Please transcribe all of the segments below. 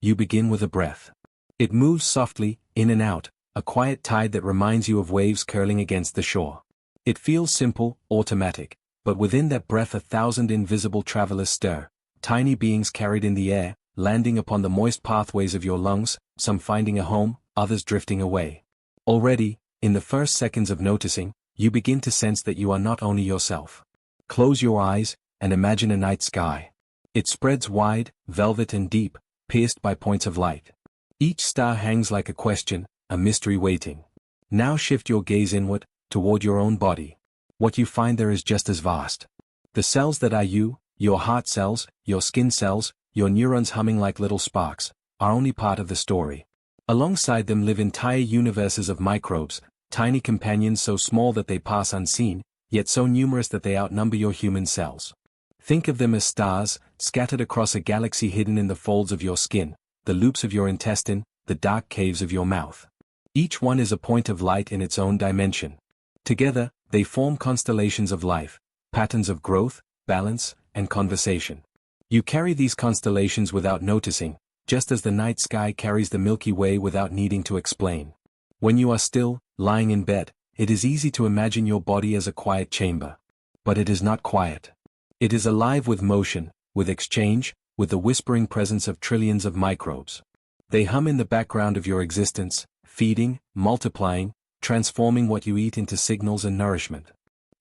you begin with a breath. It moves softly, in and out, a quiet tide that reminds you of waves curling against the shore. It feels simple, automatic, but within that breath 1,000 invisible travelers stir, tiny beings carried in the air, landing upon the moist pathways of your lungs, some finding a home, others drifting away. Already, in the first seconds of noticing, you begin to sense that you are not only yourself. Close your eyes, and imagine a night sky. It spreads wide, velvet and deep, pierced by points of light. Each star hangs like a question, a mystery waiting. Now shift your gaze inward, toward your own body. What you find there is just as vast. The cells that are you, your heart cells, your skin cells, your neurons humming like little sparks, are only part of the story. Alongside them live entire universes of microbes, tiny companions so small that they pass unseen, yet so numerous that they outnumber your human cells. Think of them as stars, scattered across a galaxy hidden in the folds of your skin, the loops of your intestine, the dark caves of your mouth. Each one is a point of light in its own dimension. Together, they form constellations of life, patterns of growth, balance, and conversation. You carry these constellations without noticing, just as the night sky carries the Milky Way without needing to explain. When you are still, lying in bed, it is easy to imagine your body as a quiet chamber. But it is not quiet. It is alive with motion, with exchange, with the whispering presence of trillions of microbes. They hum in the background of your existence, feeding, multiplying, transforming what you eat into signals and nourishment.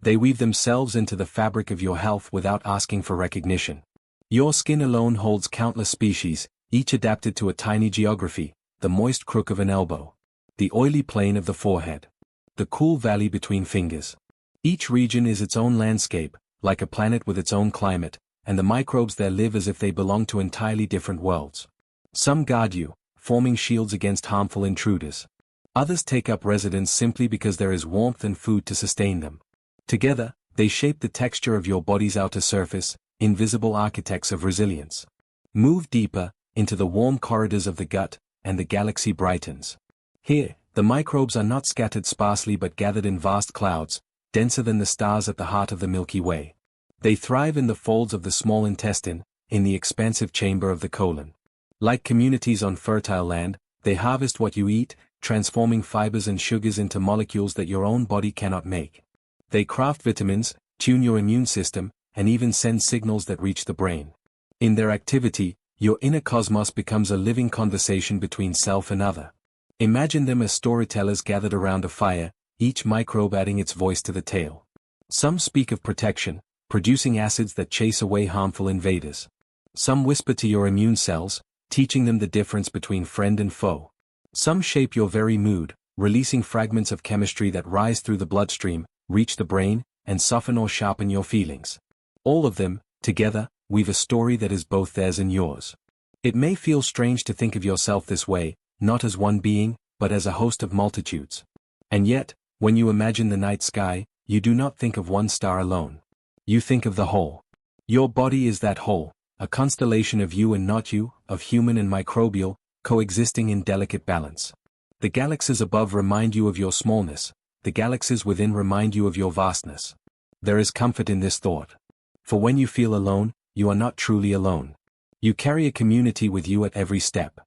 They weave themselves into the fabric of your health without asking for recognition. Your skin alone holds countless species, each adapted to a tiny geography, the moist crook of an elbow, the oily plane of the forehead, the cool valley between fingers. Each region is its own landscape, like a planet with its own climate, and the microbes there live as if they belong to entirely different worlds. Some guard you, forming shields against harmful intruders. Others take up residence simply because there is warmth and food to sustain them. Together, they shape the texture of your body's outer surface, invisible architects of resilience. Move deeper, into the warm corridors of the gut, and the galaxy brightens. Here, the microbes are not scattered sparsely but gathered in vast clouds, denser than the stars at the heart of the Milky Way. They thrive in the folds of the small intestine, in the expansive chamber of the colon. Like communities on fertile land, they harvest what you eat, transforming fibers and sugars into molecules that your own body cannot make. They craft vitamins, tune your immune system, and even send signals that reach the brain. In their activity, your inner cosmos becomes a living conversation between self and other. Imagine them as storytellers gathered around a fire, each microbe adding its voice to the tale. Some speak of protection, producing acids that chase away harmful invaders. Some whisper to your immune cells, teaching them the difference between friend and foe. Some shape your very mood, releasing fragments of chemistry that rise through the bloodstream, reach the brain, and soften or sharpen your feelings. All of them, together, weave a story that is both theirs and yours. It may feel strange to think of yourself this way, not as one being, but as a host of multitudes. And yet, when you imagine the night sky, you do not think of one star alone. You think of the whole. Your body is that whole, a constellation of you and not you, of human and microbial, coexisting in delicate balance. The galaxies above remind you of your smallness, the galaxies within remind you of your vastness. There is comfort in this thought. For when you feel alone, you are not truly alone. You carry a community with you at every step.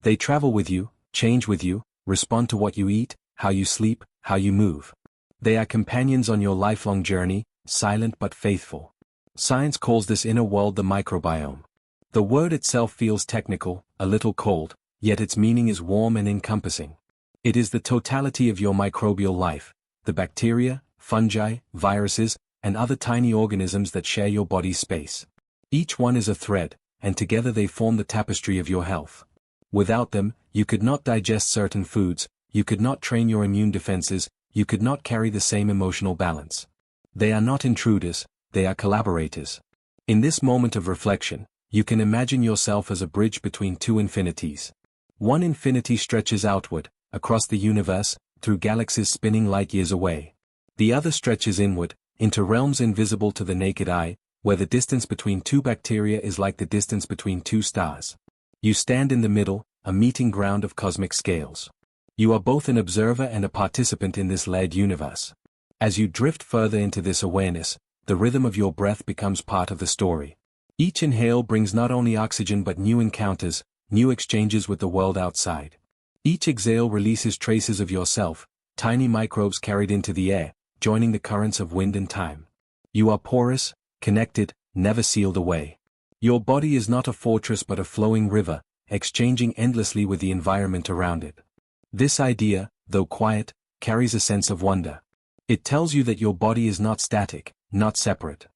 They travel with you, change with you, respond to what you eat, how you sleep, how you move. They are companions on your lifelong journey, silent but faithful. Science calls this inner world the microbiome. The word itself feels technical, a little cold, yet its meaning is warm and encompassing. It is the totality of your microbial life, the bacteria, fungi, viruses, and other tiny organisms that share your body's space. Each one is a thread, and together they form the tapestry of your health. Without them, you could not digest certain foods, you could not train your immune defenses, you could not carry the same emotional balance. They are not intruders, they are collaborators. In this moment of reflection, you can imagine yourself as a bridge between two infinities. One infinity stretches outward, across the universe, through galaxies spinning light years away. The other stretches inward, into realms invisible to the naked eye, where the distance between two bacteria is like the distance between two stars. You stand in the middle, a meeting ground of cosmic scales. You are both an observer and a participant in this layered universe. As you drift further into this awareness, the rhythm of your breath becomes part of the story. Each inhale brings not only oxygen but new encounters, new exchanges with the world outside. Each exhale releases traces of yourself, tiny microbes carried into the air, joining the currents of wind and time. You are porous, connected, never sealed away. Your body is not a fortress but a flowing river, exchanging endlessly with the environment around it. This idea, though quiet, carries a sense of wonder. It tells you that your body is not static, not separate.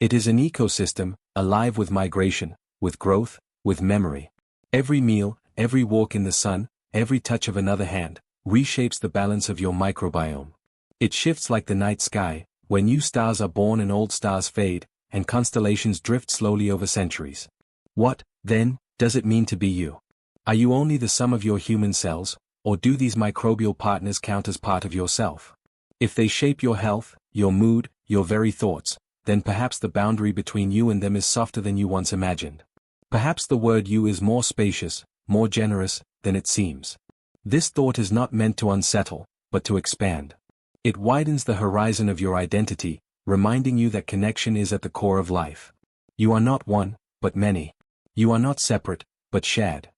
It is an ecosystem, alive with migration, with growth, with memory. Every meal, every walk in the sun, every touch of another hand, reshapes the balance of your microbiome. It shifts like the night sky, where new stars are born and old stars fade, and constellations drift slowly over centuries. What, then, does it mean to be you? Are you only the sum of your human cells, or do these microbial partners count as part of yourself? If they shape your health, your mood, your very thoughts, then perhaps the boundary between you and them is softer than you once imagined. Perhaps the word you is more spacious, more generous, than it seems. This thought is not meant to unsettle, but to expand. It widens the horizon of your identity, reminding you that connection is at the core of life. You are not one, but many. You are not separate, but shared.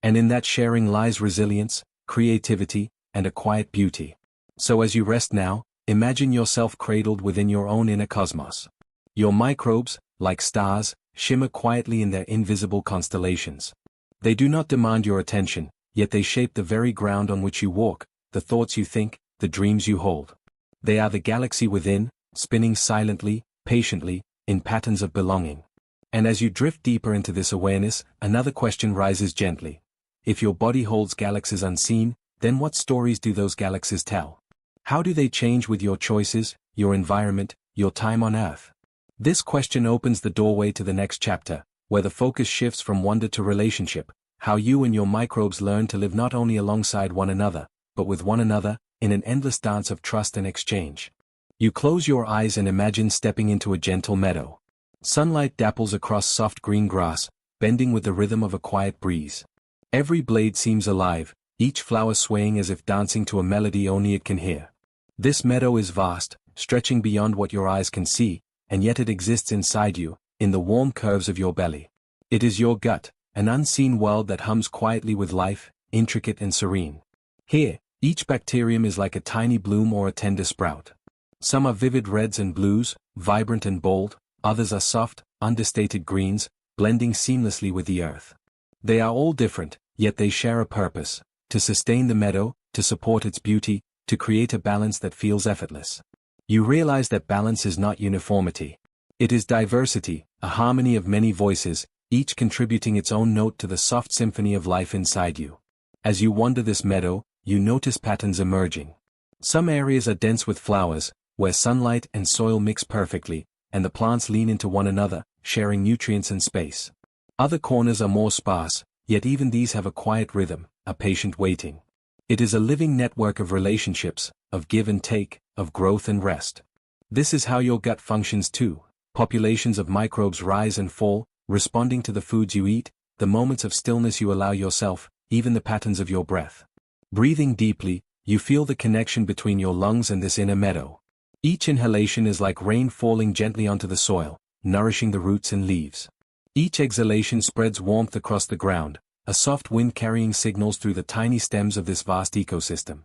And in that sharing lies resilience, creativity, and a quiet beauty. So as you rest now, imagine yourself cradled within your own inner cosmos. Your microbes, like stars, shimmer quietly in their invisible constellations. They do not demand your attention, yet they shape the very ground on which you walk, the thoughts you think, the dreams you hold. They are the galaxy within, spinning silently, patiently, in patterns of belonging. And as you drift deeper into this awareness, another question rises gently. If your body holds galaxies unseen, then what stories do those galaxies tell? How do they change with your choices, your environment, your time on Earth? This question opens the doorway to the next chapter, where the focus shifts from wonder to relationship, how you and your microbes learn to live not only alongside one another, but with one another, in an endless dance of trust and exchange. You close your eyes and imagine stepping into a gentle meadow. Sunlight dapples across soft green grass, bending with the rhythm of a quiet breeze. Every blade seems alive, each flower swaying as if dancing to a melody only it can hear. This meadow is vast, stretching beyond what your eyes can see, and yet it exists inside you, in the warm curves of your belly. It is your gut, an unseen world that hums quietly with life, intricate and serene. Here, each bacterium is like a tiny bloom or a tender sprout. Some are vivid reds and blues, vibrant and bold, others are soft, understated greens, blending seamlessly with the earth. They are all different, yet they share a purpose: to sustain the meadow, to support its beauty, to create a balance that feels effortless. You realize that balance is not uniformity. It is diversity, a harmony of many voices, each contributing its own note to the soft symphony of life inside you. As you wander this meadow, you notice patterns emerging. Some areas are dense with flowers, where sunlight and soil mix perfectly, and the plants lean into one another, sharing nutrients and space. Other corners are more sparse, yet even these have a quiet rhythm, a patient waiting. It is a living network of relationships, of give and take, of growth and rest. This is how your gut functions too. Populations of microbes rise and fall, responding to the foods you eat, the moments of stillness you allow yourself, even the patterns of your breath. Breathing deeply, you feel the connection between your lungs and this inner meadow. Each inhalation is like rain falling gently onto the soil, nourishing the roots and leaves. Each exhalation spreads warmth across the ground, a soft wind carrying signals through the tiny stems of this vast ecosystem.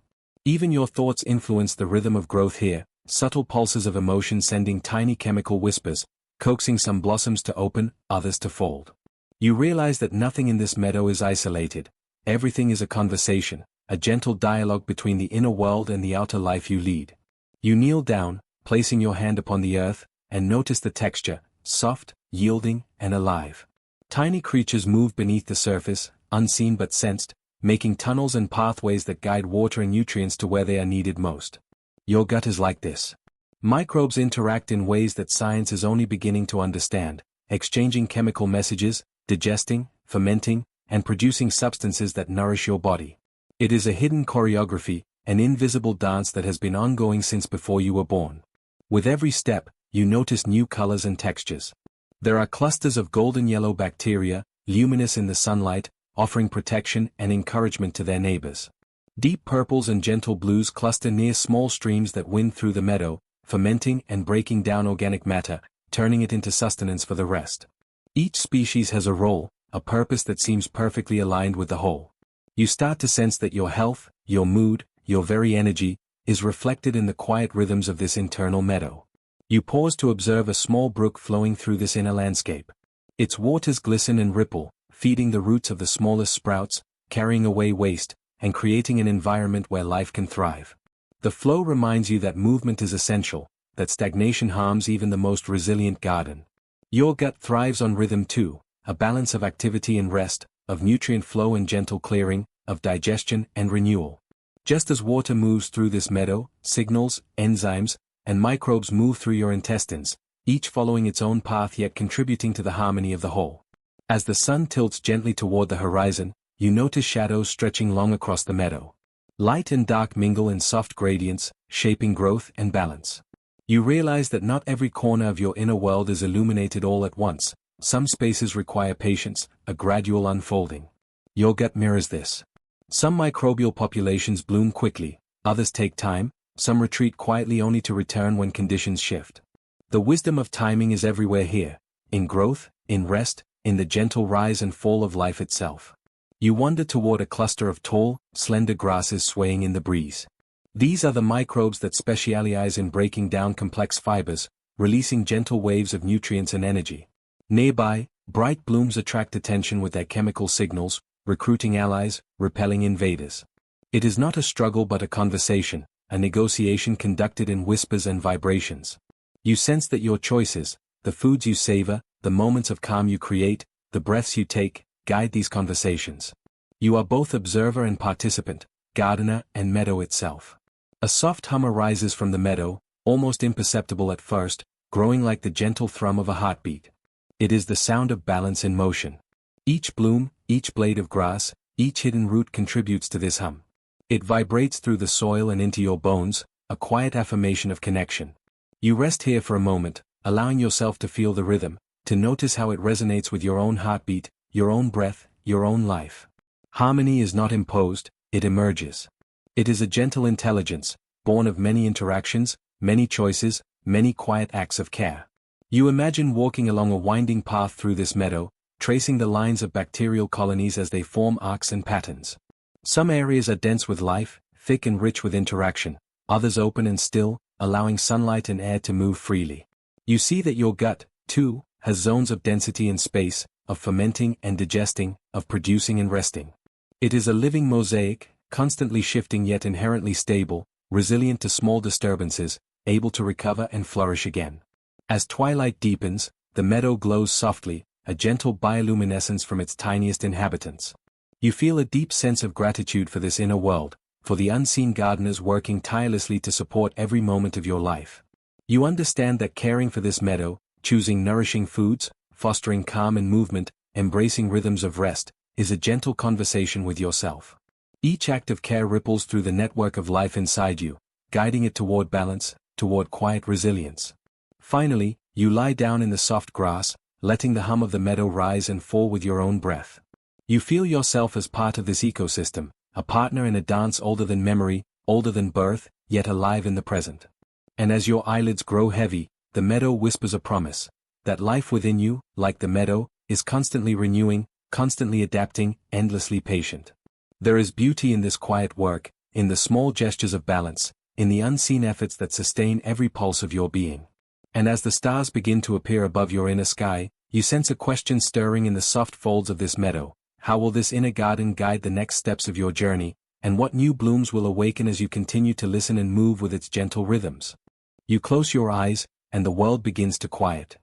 Even your thoughts influence the rhythm of growth here, subtle pulses of emotion sending tiny chemical whispers, coaxing some blossoms to open, others to fold. You realize that nothing in this meadow is isolated. Everything is a conversation, a gentle dialogue between the inner world and the outer life you lead. You kneel down, placing your hand upon the earth, and notice the texture, soft, yielding, and alive. Tiny creatures move beneath the surface, unseen but sensed, making tunnels and pathways that guide water and nutrients to where they are needed most. Your gut is like this. Microbes interact in ways that science is only beginning to understand, exchanging chemical messages, digesting, fermenting, and producing substances that nourish your body. It is a hidden choreography, an invisible dance that has been ongoing since before you were born. With every step, you notice new colors and textures. There are clusters of golden yellow bacteria, luminous in the sunlight, offering protection and encouragement to their neighbors. Deep purples and gentle blues cluster near small streams that wind through the meadow, fermenting and breaking down organic matter, turning it into sustenance for the rest. Each species has a role, a purpose that seems perfectly aligned with the whole. You start to sense that your health, your mood, your very energy, is reflected in the quiet rhythms of this internal meadow. You pause to observe a small brook flowing through this inner landscape. Its waters glisten and ripple, feeding the roots of the smallest sprouts, carrying away waste, and creating an environment where life can thrive. The flow reminds you that movement is essential, that stagnation harms even the most resilient garden. Your gut thrives on rhythm too, a balance of activity and rest, of nutrient flow and gentle clearing, of digestion and renewal. Just as water moves through this meadow, signals, enzymes, and microbes move through your intestines, each following its own path yet contributing to the harmony of the whole. As the sun tilts gently toward the horizon, you notice shadows stretching long across the meadow. Light and dark mingle in soft gradients, shaping growth and balance. You realize that not every corner of your inner world is illuminated all at once. Some spaces require patience, a gradual unfolding. Your gut mirrors this. Some microbial populations bloom quickly, others take time, some retreat quietly only to return when conditions shift. The wisdom of timing is everywhere here, in growth, in rest, in the gentle rise and fall of life itself. You wander toward a cluster of tall, slender grasses swaying in the breeze. These are the microbes that specialize in breaking down complex fibers, releasing gentle waves of nutrients and energy. Nearby, bright blooms attract attention with their chemical signals, recruiting allies, repelling invaders. It is not a struggle but a conversation, a negotiation conducted in whispers and vibrations. You sense that your choices, the foods you savor, the moments of calm you create, the breaths you take, guide these conversations. You are both observer and participant, gardener and meadow itself. A soft hum arises from the meadow, almost imperceptible at first, growing like the gentle thrum of a heartbeat. It is the sound of balance in motion. Each bloom, each blade of grass, each hidden root contributes to this hum. It vibrates through the soil and into your bones, a quiet affirmation of connection. You rest here for a moment, allowing yourself to feel the rhythm, to notice how it resonates with your own heartbeat, your own breath, your own life. Harmony is not imposed, it emerges. It is a gentle intelligence, born of many interactions, many choices, many quiet acts of care. You imagine walking along a winding path through this meadow, tracing the lines of bacterial colonies as they form arcs and patterns. Some areas are dense with life, thick and rich with interaction, others open and still, allowing sunlight and air to move freely. You see that your gut, too, has zones of density and space, of fermenting and digesting, of producing and resting. It is a living mosaic, constantly shifting yet inherently stable, resilient to small disturbances, able to recover and flourish again. As twilight deepens, the meadow glows softly, a gentle bioluminescence from its tiniest inhabitants. You feel a deep sense of gratitude for this inner world, for the unseen gardeners working tirelessly to support every moment of your life. You understand that caring for this meadow, choosing nourishing foods, fostering calm and movement, embracing rhythms of rest, is a gentle conversation with yourself. Each act of care ripples through the network of life inside you, guiding it toward balance, toward quiet resilience. Finally, you lie down in the soft grass, letting the hum of the meadow rise and fall with your own breath. You feel yourself as part of this ecosystem, a partner in a dance older than memory, older than birth, yet alive in the present. And as your eyelids grow heavy, the meadow whispers a promise, that life within you, like the meadow, is constantly renewing, constantly adapting, endlessly patient. There is beauty in this quiet work, in the small gestures of balance, in the unseen efforts that sustain every pulse of your being. And as the stars begin to appear above your inner sky, you sense a question stirring in the soft folds of this meadow. How will this inner garden guide the next steps of your journey, and what new blooms will awaken as you continue to listen and move with its gentle rhythms? You close your eyes, and the world begins to quiet.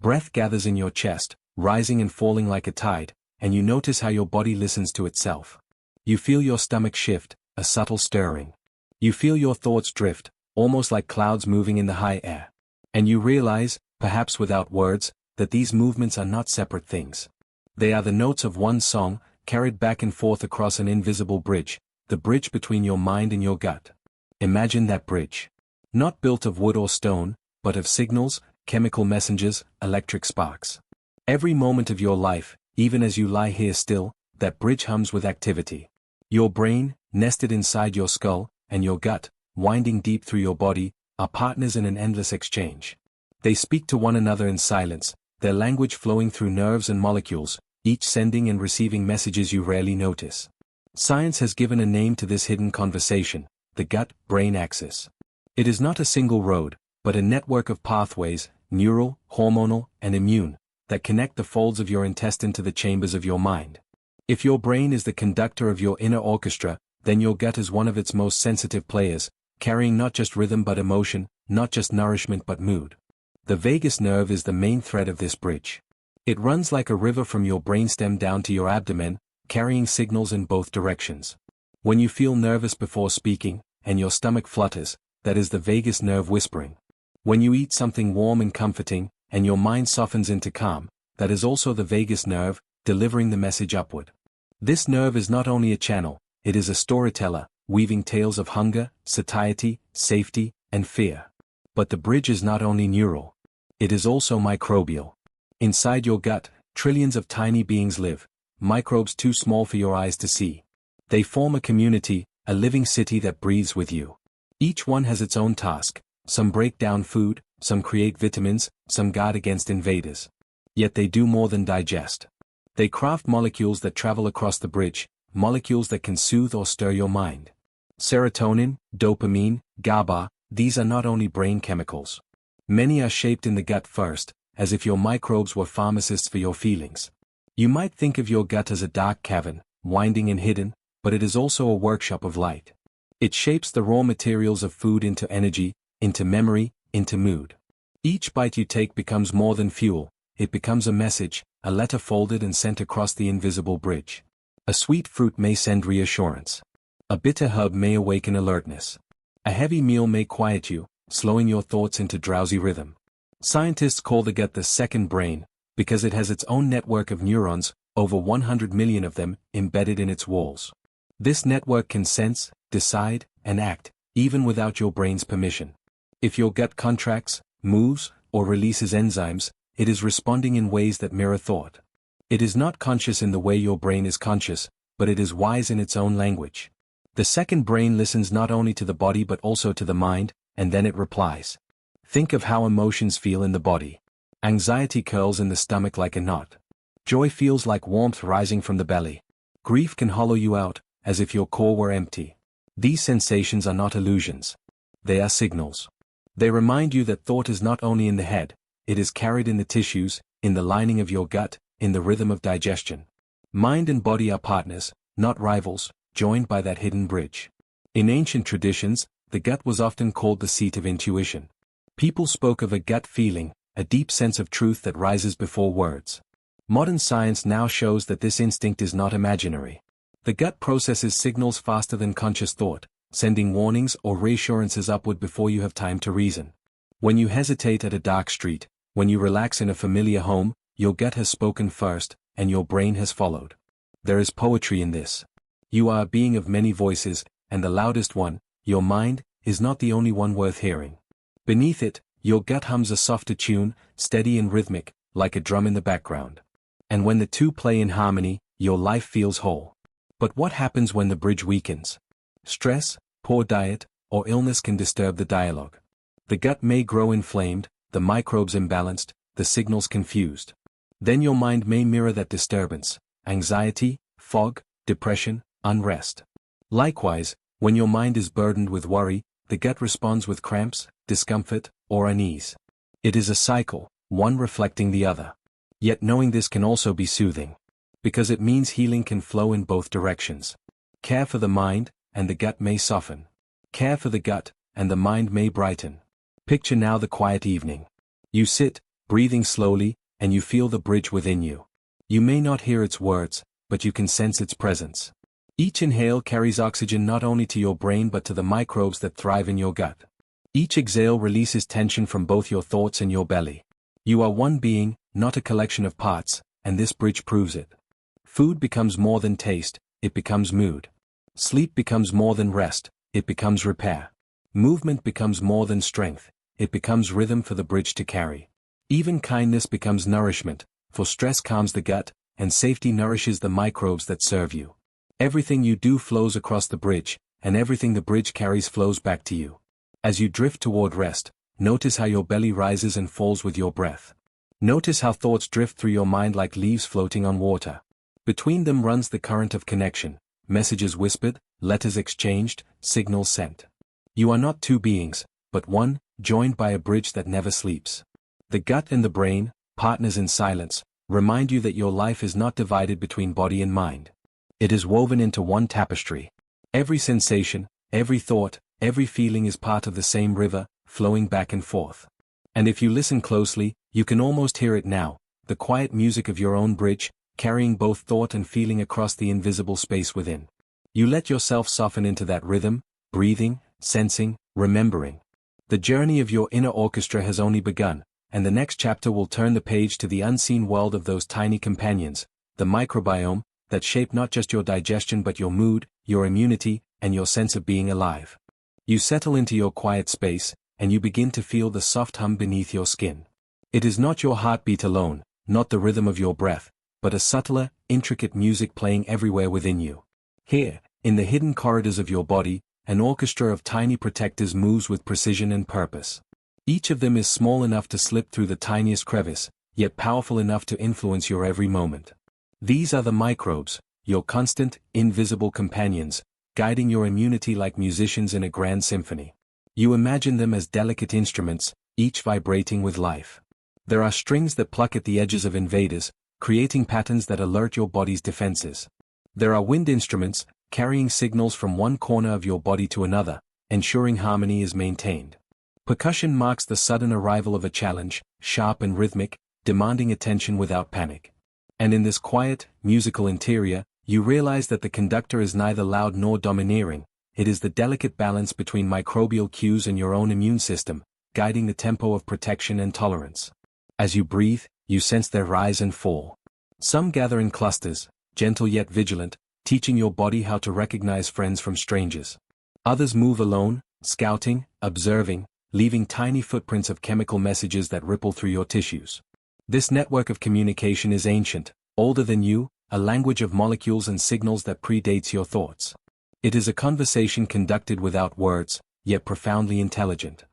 Breath gathers in your chest, rising and falling like a tide, and you notice how your body listens to itself. You feel your stomach shift, a subtle stirring. You feel your thoughts drift, almost like clouds moving in the high air. And you realize, perhaps without words, that these movements are not separate things. They are the notes of one song, carried back and forth across an invisible bridge, the bridge between your mind and your gut. Imagine that bridge. Not built of wood or stone, but of signals, chemical messengers, electric sparks. Every moment of your life, even as you lie here still, that bridge hums with activity. Your brain, nested inside your skull, and your gut, winding deep through your body, are partners in an endless exchange. They speak to one another in silence, their language flowing through nerves and molecules, each sending and receiving messages you rarely notice. Science has given a name to this hidden conversation, the gut-brain axis. It is not a single road, but a network of pathways, neural, hormonal, and immune, that connect the folds of your intestine to the chambers of your mind. If your brain is the conductor of your inner orchestra, then your gut is one of its most sensitive players, carrying not just rhythm but emotion, not just nourishment but mood. The vagus nerve is the main thread of this bridge. It runs like a river from your brainstem down to your abdomen, carrying signals in both directions. When you feel nervous before speaking, and your stomach flutters, that is the vagus nerve whispering. When you eat something warm and comforting, and your mind softens into calm, that is also the vagus nerve, delivering the message upward. This nerve is not only a channel, it is a storyteller, weaving tales of hunger, satiety, safety, and fear. But the bridge is not only neural. It is also microbial. Inside your gut, trillions of tiny beings live, microbes too small for your eyes to see. They form a community, a living city that breathes with you. Each one has its own task. Some break down food, some create vitamins, some guard against invaders. Yet they do more than digest. They craft molecules that travel across the bridge, molecules that can soothe or stir your mind. Serotonin, dopamine, GABA, these are not only brain chemicals. Many are shaped in the gut first, as if your microbes were pharmacists for your feelings. You might think of your gut as a dark cavern, winding and hidden, but it is also a workshop of light. It shapes the raw materials of food into energy, into memory, into mood. Each bite you take becomes more than fuel, it becomes a message, a letter folded and sent across the invisible bridge. A sweet fruit may send reassurance. A bitter herb may awaken alertness. A heavy meal may quiet you, slowing your thoughts into drowsy rhythm. Scientists call the gut the second brain, because it has its own network of neurons, over 100 million of them, embedded in its walls. This network can sense, decide, and act, even without your brain's permission. If your gut contracts, moves, or releases enzymes, it is responding in ways that mirror thought. It is not conscious in the way your brain is conscious, but it is wise in its own language. The second brain listens not only to the body but also to the mind, and then it replies. Think of how emotions feel in the body. Anxiety curls in the stomach like a knot. Joy feels like warmth rising from the belly. Grief can hollow you out, as if your core were empty. These sensations are not illusions. They are signals. They remind you that thought is not only in the head, it is carried in the tissues, in the lining of your gut, in the rhythm of digestion. Mind and body are partners, not rivals, joined by that hidden bridge. In ancient traditions, the gut was often called the seat of intuition. People spoke of a gut feeling, a deep sense of truth that rises before words. Modern science now shows that this instinct is not imaginary. The gut processes signals faster than conscious thought, sending warnings or reassurances upward before you have time to reason. When you hesitate at a dark street, when you relax in a familiar home, your gut has spoken first, and your brain has followed. There is poetry in this. You are a being of many voices, and the loudest one, your mind, is not the only one worth hearing. Beneath it, your gut hums a softer tune, steady and rhythmic, like a drum in the background. And when the two play in harmony, your life feels whole. But what happens when the bridge weakens? Stress, poor diet, or illness can disturb the dialogue. The gut may grow inflamed, the microbes imbalanced, the signals confused. Then your mind may mirror that disturbance, anxiety, fog, depression, unrest. Likewise, when your mind is burdened with worry, the gut responds with cramps, discomfort, or unease. It is a cycle, one reflecting the other. Yet knowing this can also be soothing. Because it means healing can flow in both directions. Care for the mind, and the gut may soften. Care for the gut, and the mind may brighten. Picture now the quiet evening. You sit, breathing slowly, and you feel the bridge within you. You may not hear its words, but you can sense its presence. Each inhale carries oxygen not only to your brain but to the microbes that thrive in your gut. Each exhale releases tension from both your thoughts and your belly. You are one being, not a collection of parts, and this bridge proves it. Food becomes more than taste, it becomes mood. Sleep becomes more than rest, it becomes repair. Movement becomes more than strength, it becomes rhythm for the bridge to carry. Even kindness becomes nourishment, for stress calms the gut, and safety nourishes the microbes that serve you. Everything you do flows across the bridge, and everything the bridge carries flows back to you. As you drift toward rest, notice how your belly rises and falls with your breath. Notice how thoughts drift through your mind like leaves floating on water. Between them runs the current of connection, messages whispered, letters exchanged, signals sent. You are not two beings, but one, joined by a bridge that never sleeps. The gut and the brain, partners in silence, remind you that your life is not divided between body and mind. It is woven into one tapestry. Every sensation, every thought, every feeling is part of the same river, flowing back and forth. And if you listen closely, you can almost hear it now, the quiet music of your own bridge, carrying both thought and feeling across the invisible space within. You let yourself soften into that rhythm, breathing, sensing, remembering. The journey of your inner orchestra has only begun, and the next chapter will turn the page to the unseen world of those tiny companions, the microbiome, that shape not just your digestion but your mood, your immunity, and your sense of being alive. You settle into your quiet space, and you begin to feel the soft hum beneath your skin. It is not your heartbeat alone, not the rhythm of your breath, but a subtler, intricate music playing everywhere within you. Here, in the hidden corridors of your body, an orchestra of tiny protectors moves with precision and purpose. Each of them is small enough to slip through the tiniest crevice, yet powerful enough to influence your every moment. These are the microbes, your constant, invisible companions, guiding your immunity like musicians in a grand symphony. You imagine them as delicate instruments, each vibrating with life. There are strings that pluck at the edges of invaders, creating patterns that alert your body's defenses. There are wind instruments, carrying signals from one corner of your body to another, ensuring harmony is maintained. Percussion marks the sudden arrival of a challenge, sharp and rhythmic, demanding attention without panic. And in this quiet, musical interior, you realize that the conductor is neither loud nor domineering, it is the delicate balance between microbial cues and your own immune system, guiding the tempo of protection and tolerance. As you breathe, you sense their rise and fall. Some gather in clusters, gentle yet vigilant, teaching your body how to recognize friends from strangers. Others move alone, scouting, observing, leaving tiny footprints of chemical messages that ripple through your tissues. This network of communication is ancient, older than you, a language of molecules and signals that predates your thoughts. It is a conversation conducted without words, yet profoundly intelligent.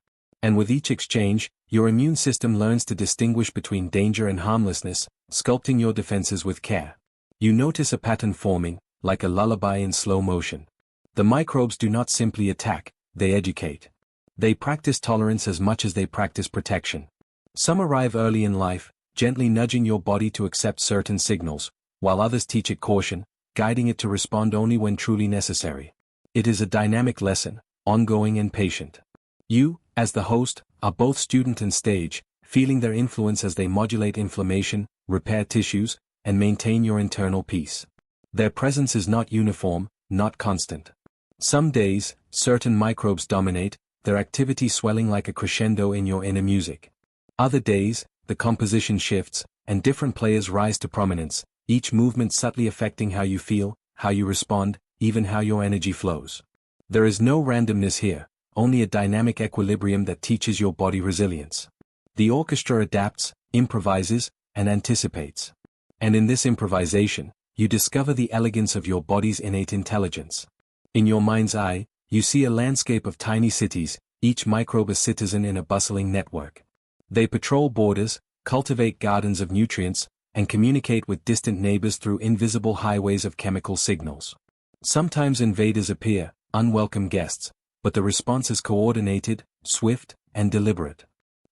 And with each exchange, your immune system learns to distinguish between danger and harmlessness, sculpting your defenses with care. You notice a pattern forming, like a lullaby in slow motion. The microbes do not simply attack, they educate. They practice tolerance as much as they practice protection. Some arrive early in life, gently nudging your body to accept certain signals, while others teach it caution, guiding it to respond only when truly necessary. It is a dynamic lesson, ongoing and patient. You, as the host, are both student and stage, feeling their influence as they modulate inflammation, repair tissues, and maintain your internal peace. Their presence is not uniform, not constant. Some days, certain microbes dominate, their activity swelling like a crescendo in your inner music. Other days, the composition shifts, and different players rise to prominence, each movement subtly affecting how you feel, how you respond, even how your energy flows. There is no randomness here, only a dynamic equilibrium that teaches your body resilience. The orchestra adapts, improvises, and anticipates. And in this improvisation, you discover the elegance of your body's innate intelligence. In your mind's eye, you see a landscape of tiny cities, each microbe a citizen in a bustling network. They patrol borders, cultivate gardens of nutrients, and communicate with distant neighbors through invisible highways of chemical signals. Sometimes invaders appear, unwelcome guests, but the response is coordinated, swift, and deliberate.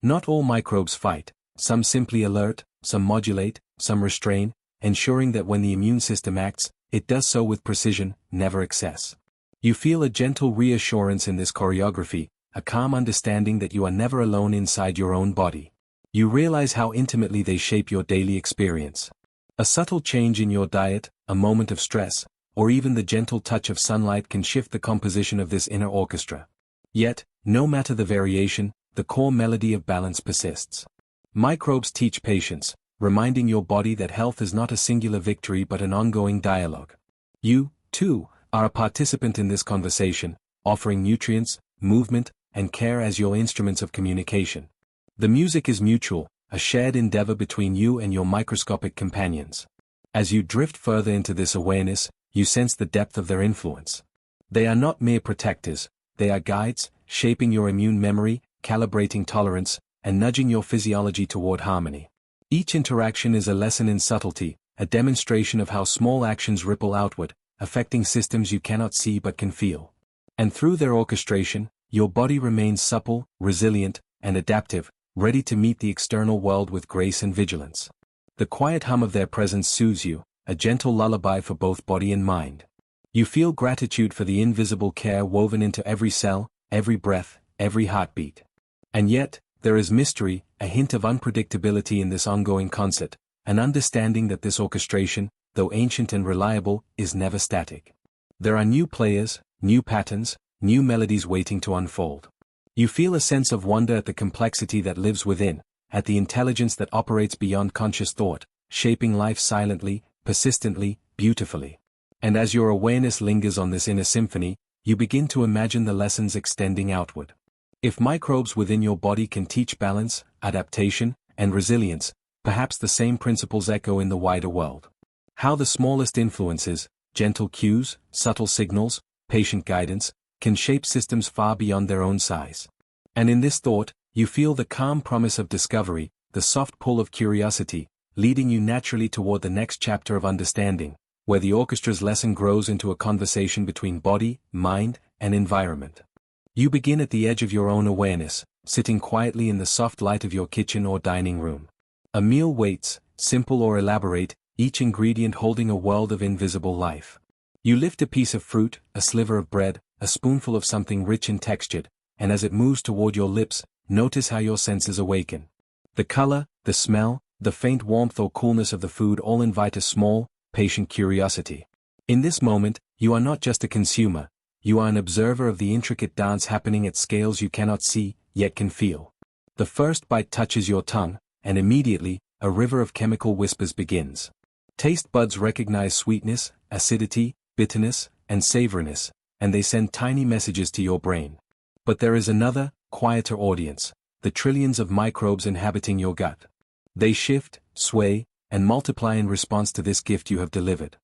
Not all microbes fight, some simply alert, some modulate, some restrain, ensuring that when the immune system acts, it does so with precision, never excess. You feel a gentle reassurance in this choreography, a calm understanding that you are never alone inside your own body. You realize how intimately they shape your daily experience. A subtle change in your diet, a moment of stress, or even the gentle touch of sunlight can shift the composition of this inner orchestra. Yet, no matter the variation, the core melody of balance persists. Microbes teach patience, reminding your body that health is not a singular victory but an ongoing dialogue. You, too, are a participant in this conversation, offering nutrients, movement, and care as your instruments of communication. The music is mutual, a shared endeavor between you and your microscopic companions. As you drift further into this awareness, you sense the depth of their influence. They are not mere protectors, they are guides, shaping your immune memory, calibrating tolerance, and nudging your physiology toward harmony. Each interaction is a lesson in subtlety, a demonstration of how small actions ripple outward, affecting systems you cannot see but can feel. And through their orchestration, your body remains supple, resilient, and adaptive, ready to meet the external world with grace and vigilance. The quiet hum of their presence soothes you, a gentle lullaby for both body and mind. You feel gratitude for the invisible care woven into every cell, every breath, every heartbeat. And yet, there is mystery, a hint of unpredictability in this ongoing concert, an understanding that this orchestration, though ancient and reliable, is never static. There are new players, new patterns, new melodies waiting to unfold. You feel a sense of wonder at the complexity that lives within, at the intelligence that operates beyond conscious thought, shaping life silently, persistently, beautifully. And as your awareness lingers on this inner symphony, you begin to imagine the lessons extending outward. If microbes within your body can teach balance, adaptation, and resilience, perhaps the same principles echo in the wider world. How the smallest influences, gentle cues, subtle signals, patient guidance, can shape systems far beyond their own size. And in this thought, you feel the calm promise of discovery, the soft pull of curiosity, leading you naturally toward the next chapter of understanding, where the orchestra's lesson grows into a conversation between body, mind, and environment. You begin at the edge of your own awareness, sitting quietly in the soft light of your kitchen or dining room. A meal waits, simple or elaborate, each ingredient holding a world of invisible life. You lift a piece of fruit, a sliver of bread, a spoonful of something rich and textured, and as it moves toward your lips, notice how your senses awaken. The color, the smell, the faint warmth or coolness of the food all invite a small, patient curiosity. In this moment, you are not just a consumer, you are an observer of the intricate dance happening at scales you cannot see, yet can feel. The first bite touches your tongue, and immediately, a river of chemical whispers begins. Taste buds recognize sweetness, acidity, bitterness, and savoriness, and they send tiny messages to your brain. But there is another, quieter audience, the trillions of microbes inhabiting your gut. They shift, sway, and multiply in response to this gift you have delivered.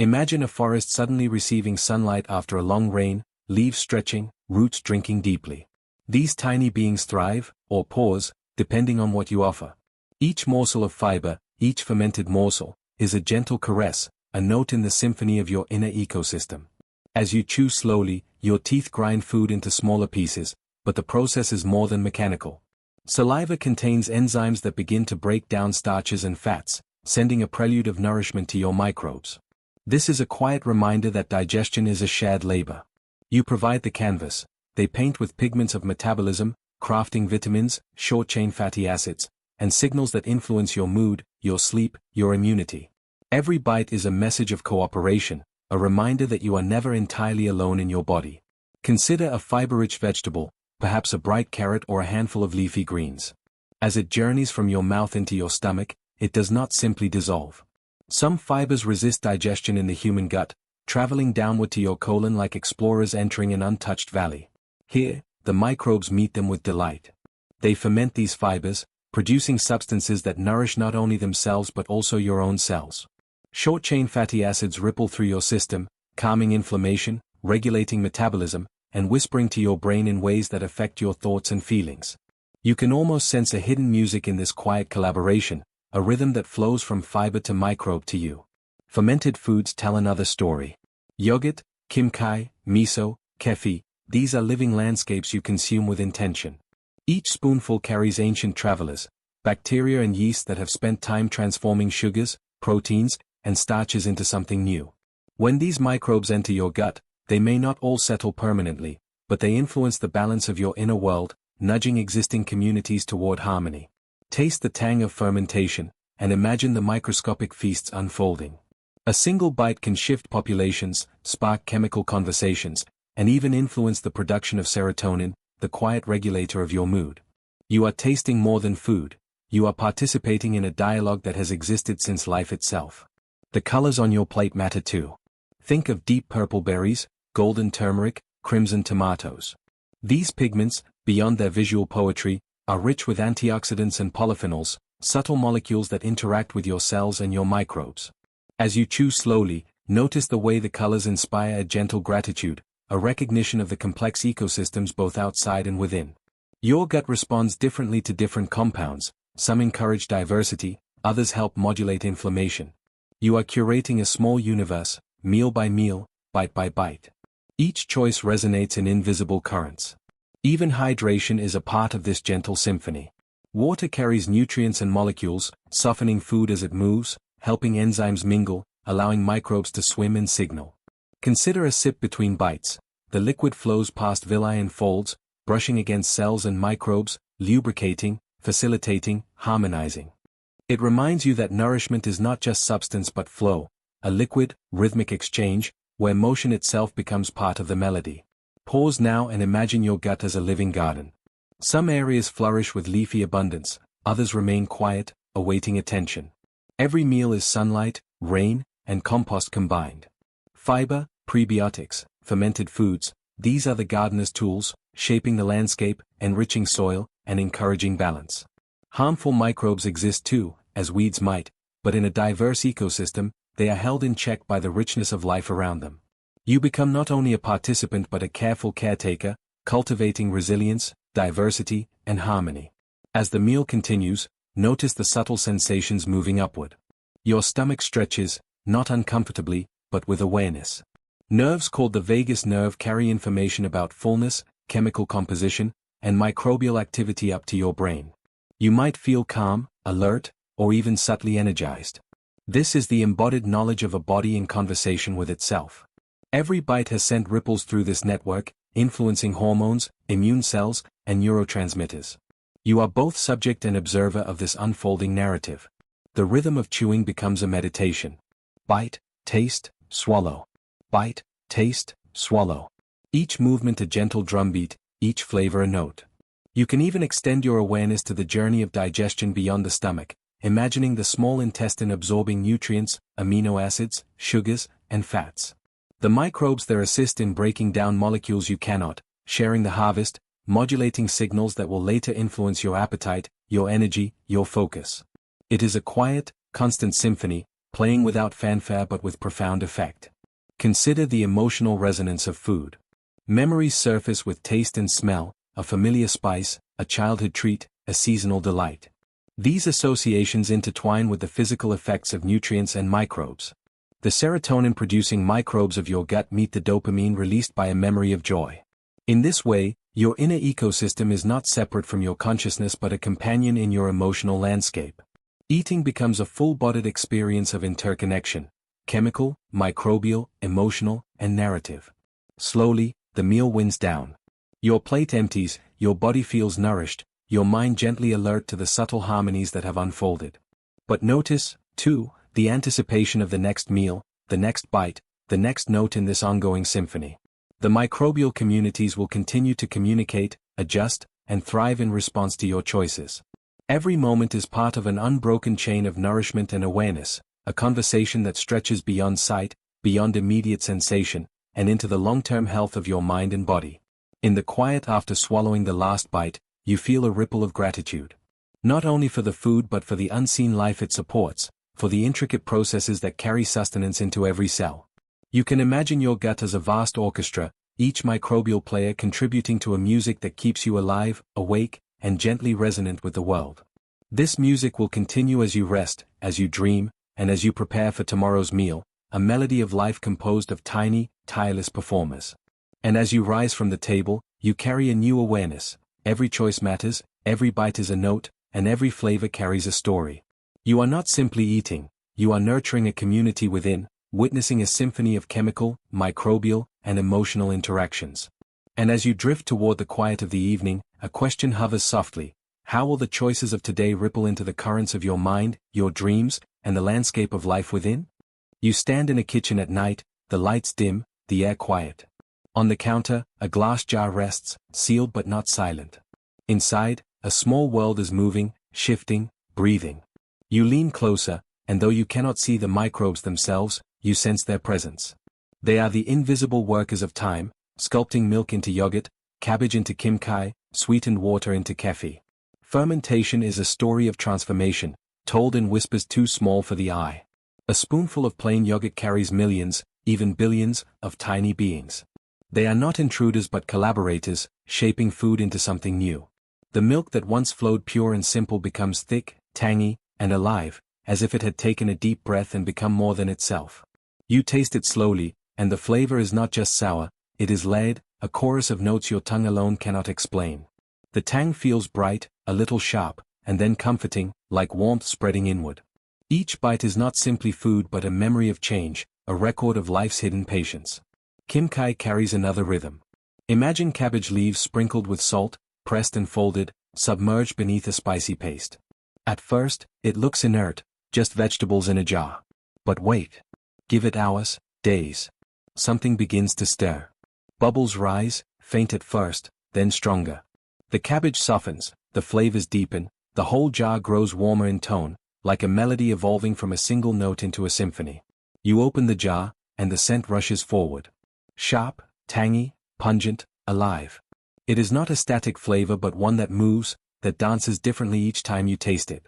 Imagine a forest suddenly receiving sunlight after a long rain, leaves stretching, roots drinking deeply. These tiny beings thrive, or pause, depending on what you offer. Each morsel of fiber, each fermented morsel, is a gentle caress, a note in the symphony of your inner ecosystem. As you chew slowly, your teeth grind food into smaller pieces, but the process is more than mechanical. Saliva contains enzymes that begin to break down starches and fats, sending a prelude of nourishment to your microbes. This is a quiet reminder that digestion is a shared labor. You provide the canvas, they paint with pigments of metabolism, crafting vitamins, short-chain fatty acids, and signals that influence your mood, your sleep, your immunity. Every bite is a message of cooperation, a reminder that you are never entirely alone in your body. Consider a fiber-rich vegetable, perhaps a bright carrot or a handful of leafy greens. As it journeys from your mouth into your stomach, it does not simply dissolve. Some fibers resist digestion in the human gut, traveling downward to your colon like explorers entering an untouched valley. Here, the microbes meet them with delight. They ferment these fibers, producing substances that nourish not only themselves but also your own cells. Short-chain fatty acids ripple through your system, calming inflammation, regulating metabolism, and whispering to your brain in ways that affect your thoughts and feelings. You can almost sense a hidden music in this quiet collaboration, a rhythm that flows from fiber to microbe to you. Fermented foods tell another story. Yogurt, kimchi, miso, kefir, these are living landscapes you consume with intention. Each spoonful carries ancient travelers, bacteria and yeast that have spent time transforming sugars, proteins, and starches into something new. When these microbes enter your gut, they may not all settle permanently, but they influence the balance of your inner world, nudging existing communities toward harmony. Taste the tang of fermentation, and imagine the microscopic feasts unfolding. A single bite can shift populations, spark chemical conversations, and even influence the production of serotonin, the quiet regulator of your mood. You are tasting more than food, you are participating in a dialogue that has existed since life itself. The colors on your plate matter too. Think of deep purple berries, golden turmeric, crimson tomatoes. These pigments, beyond their visual poetry, are rich with antioxidants and polyphenols, subtle molecules that interact with your cells and your microbes. As you chew slowly, notice the way the colors inspire a gentle gratitude, a recognition of the complex ecosystems both outside and within. Your gut responds differently to different compounds, some encourage diversity, others help modulate inflammation. You are curating a small universe, meal by meal, bite by bite. Each choice resonates in invisible currents. Even hydration is a part of this gentle symphony. Water carries nutrients and molecules, softening food as it moves, helping enzymes mingle, allowing microbes to swim and signal. Consider a sip between bites. The liquid flows past villi and folds, brushing against cells and microbes, lubricating, facilitating, harmonizing. It reminds you that nourishment is not just substance but flow, a liquid, rhythmic exchange, where motion itself becomes part of the melody. Pause now and imagine your gut as a living garden. Some areas flourish with leafy abundance, others remain quiet, awaiting attention. Every meal is sunlight, rain, and compost combined. Fiber, prebiotics, fermented foods, these are the gardener's tools, shaping the landscape, enriching soil, and encouraging balance. Harmful microbes exist too, as weeds might, but in a diverse ecosystem, they are held in check by the richness of life around them. You become not only a participant but a careful caretaker, cultivating resilience, diversity, and harmony. As the meal continues, notice the subtle sensations moving upward. Your stomach stretches, not uncomfortably, but with awareness. Nerves called the vagus nerve carry information about fullness, chemical composition, and microbial activity up to your brain. You might feel calm, alert, or even subtly energized. This is the embodied knowledge of a body in conversation with itself. Every bite has sent ripples through this network, influencing hormones, immune cells, and neurotransmitters. You are both subject and observer of this unfolding narrative. The rhythm of chewing becomes a meditation. Bite, taste, swallow. Bite, taste, swallow. Each movement a gentle drumbeat, each flavor a note. You can even extend your awareness to the journey of digestion beyond the stomach, imagining the small intestine absorbing nutrients, amino acids, sugars, and fats. The microbes there assist in breaking down molecules you cannot, sharing the harvest, modulating signals that will later influence your appetite, your energy, your focus. It is a quiet, constant symphony, playing without fanfare but with profound effect. Consider the emotional resonance of food. Memories surface with taste and smell, a familiar spice, a childhood treat, a seasonal delight. These associations intertwine with the physical effects of nutrients and microbes. The serotonin-producing microbes of your gut meet the dopamine released by a memory of joy. In this way, your inner ecosystem is not separate from your consciousness but a companion in your emotional landscape. Eating becomes a full-bodied experience of interconnection, chemical, microbial, emotional, and narrative. Slowly, the meal winds down. Your plate empties, your body feels nourished, your mind gently alert to the subtle harmonies that have unfolded. But notice, too, the anticipation of the next meal, the next bite, the next note in this ongoing symphony. The microbial communities will continue to communicate, adjust, and thrive in response to your choices. Every moment is part of an unbroken chain of nourishment and awareness, a conversation that stretches beyond sight, beyond immediate sensation, and into the long-term health of your mind and body. In the quiet after swallowing the last bite, you feel a ripple of gratitude. Not only for the food but for the unseen life it supports, for the intricate processes that carry sustenance into every cell. You can imagine your gut as a vast orchestra, each microbial player contributing to a music that keeps you alive, awake, and gently resonant with the world. This music will continue as you rest, as you dream, and as you prepare for tomorrow's meal, a melody of life composed of tiny, tireless performers. And as you rise from the table, you carry a new awareness. Every choice matters, every bite is a note, and every flavor carries a story. You are not simply eating, you are nurturing a community within, witnessing a symphony of chemical, microbial, and emotional interactions. And as you drift toward the quiet of the evening, a question hovers softly. How will the choices of today ripple into the currents of your mind, your dreams, and the landscape of life within? You stand in a kitchen at night, the lights dim, the air quiet. On the counter, a glass jar rests, sealed but not silent. Inside, a small world is moving, shifting, breathing. You lean closer, and though you cannot see the microbes themselves, you sense their presence. They are the invisible workers of time, sculpting milk into yogurt, cabbage into kimchi, sweetened water into kefir. Fermentation is a story of transformation, told in whispers too small for the eye. A spoonful of plain yogurt carries millions, even billions, of tiny beings. They are not intruders but collaborators, shaping food into something new. The milk that once flowed pure and simple becomes thick, tangy, and alive, as if it had taken a deep breath and become more than itself. You taste it slowly, and the flavor is not just sour, it is layered, a chorus of notes your tongue alone cannot explain. The tang feels bright, a little sharp, and then comforting, like warmth spreading inward. Each bite is not simply food but a memory of change, a record of life's hidden patience. Kim Kai carries another rhythm. Imagine cabbage leaves sprinkled with salt, pressed and folded, submerged beneath a spicy paste. At first, it looks inert, just vegetables in a jar. But wait. Give it hours, days. Something begins to stir. Bubbles rise, faint at first, then stronger. The cabbage softens, the flavors deepen, the whole jar grows warmer in tone, like a melody evolving from a single note into a symphony. You open the jar, and the scent rushes forward. Sharp, tangy, pungent, alive. It is not a static flavor but one that moves, that dances differently each time you taste it.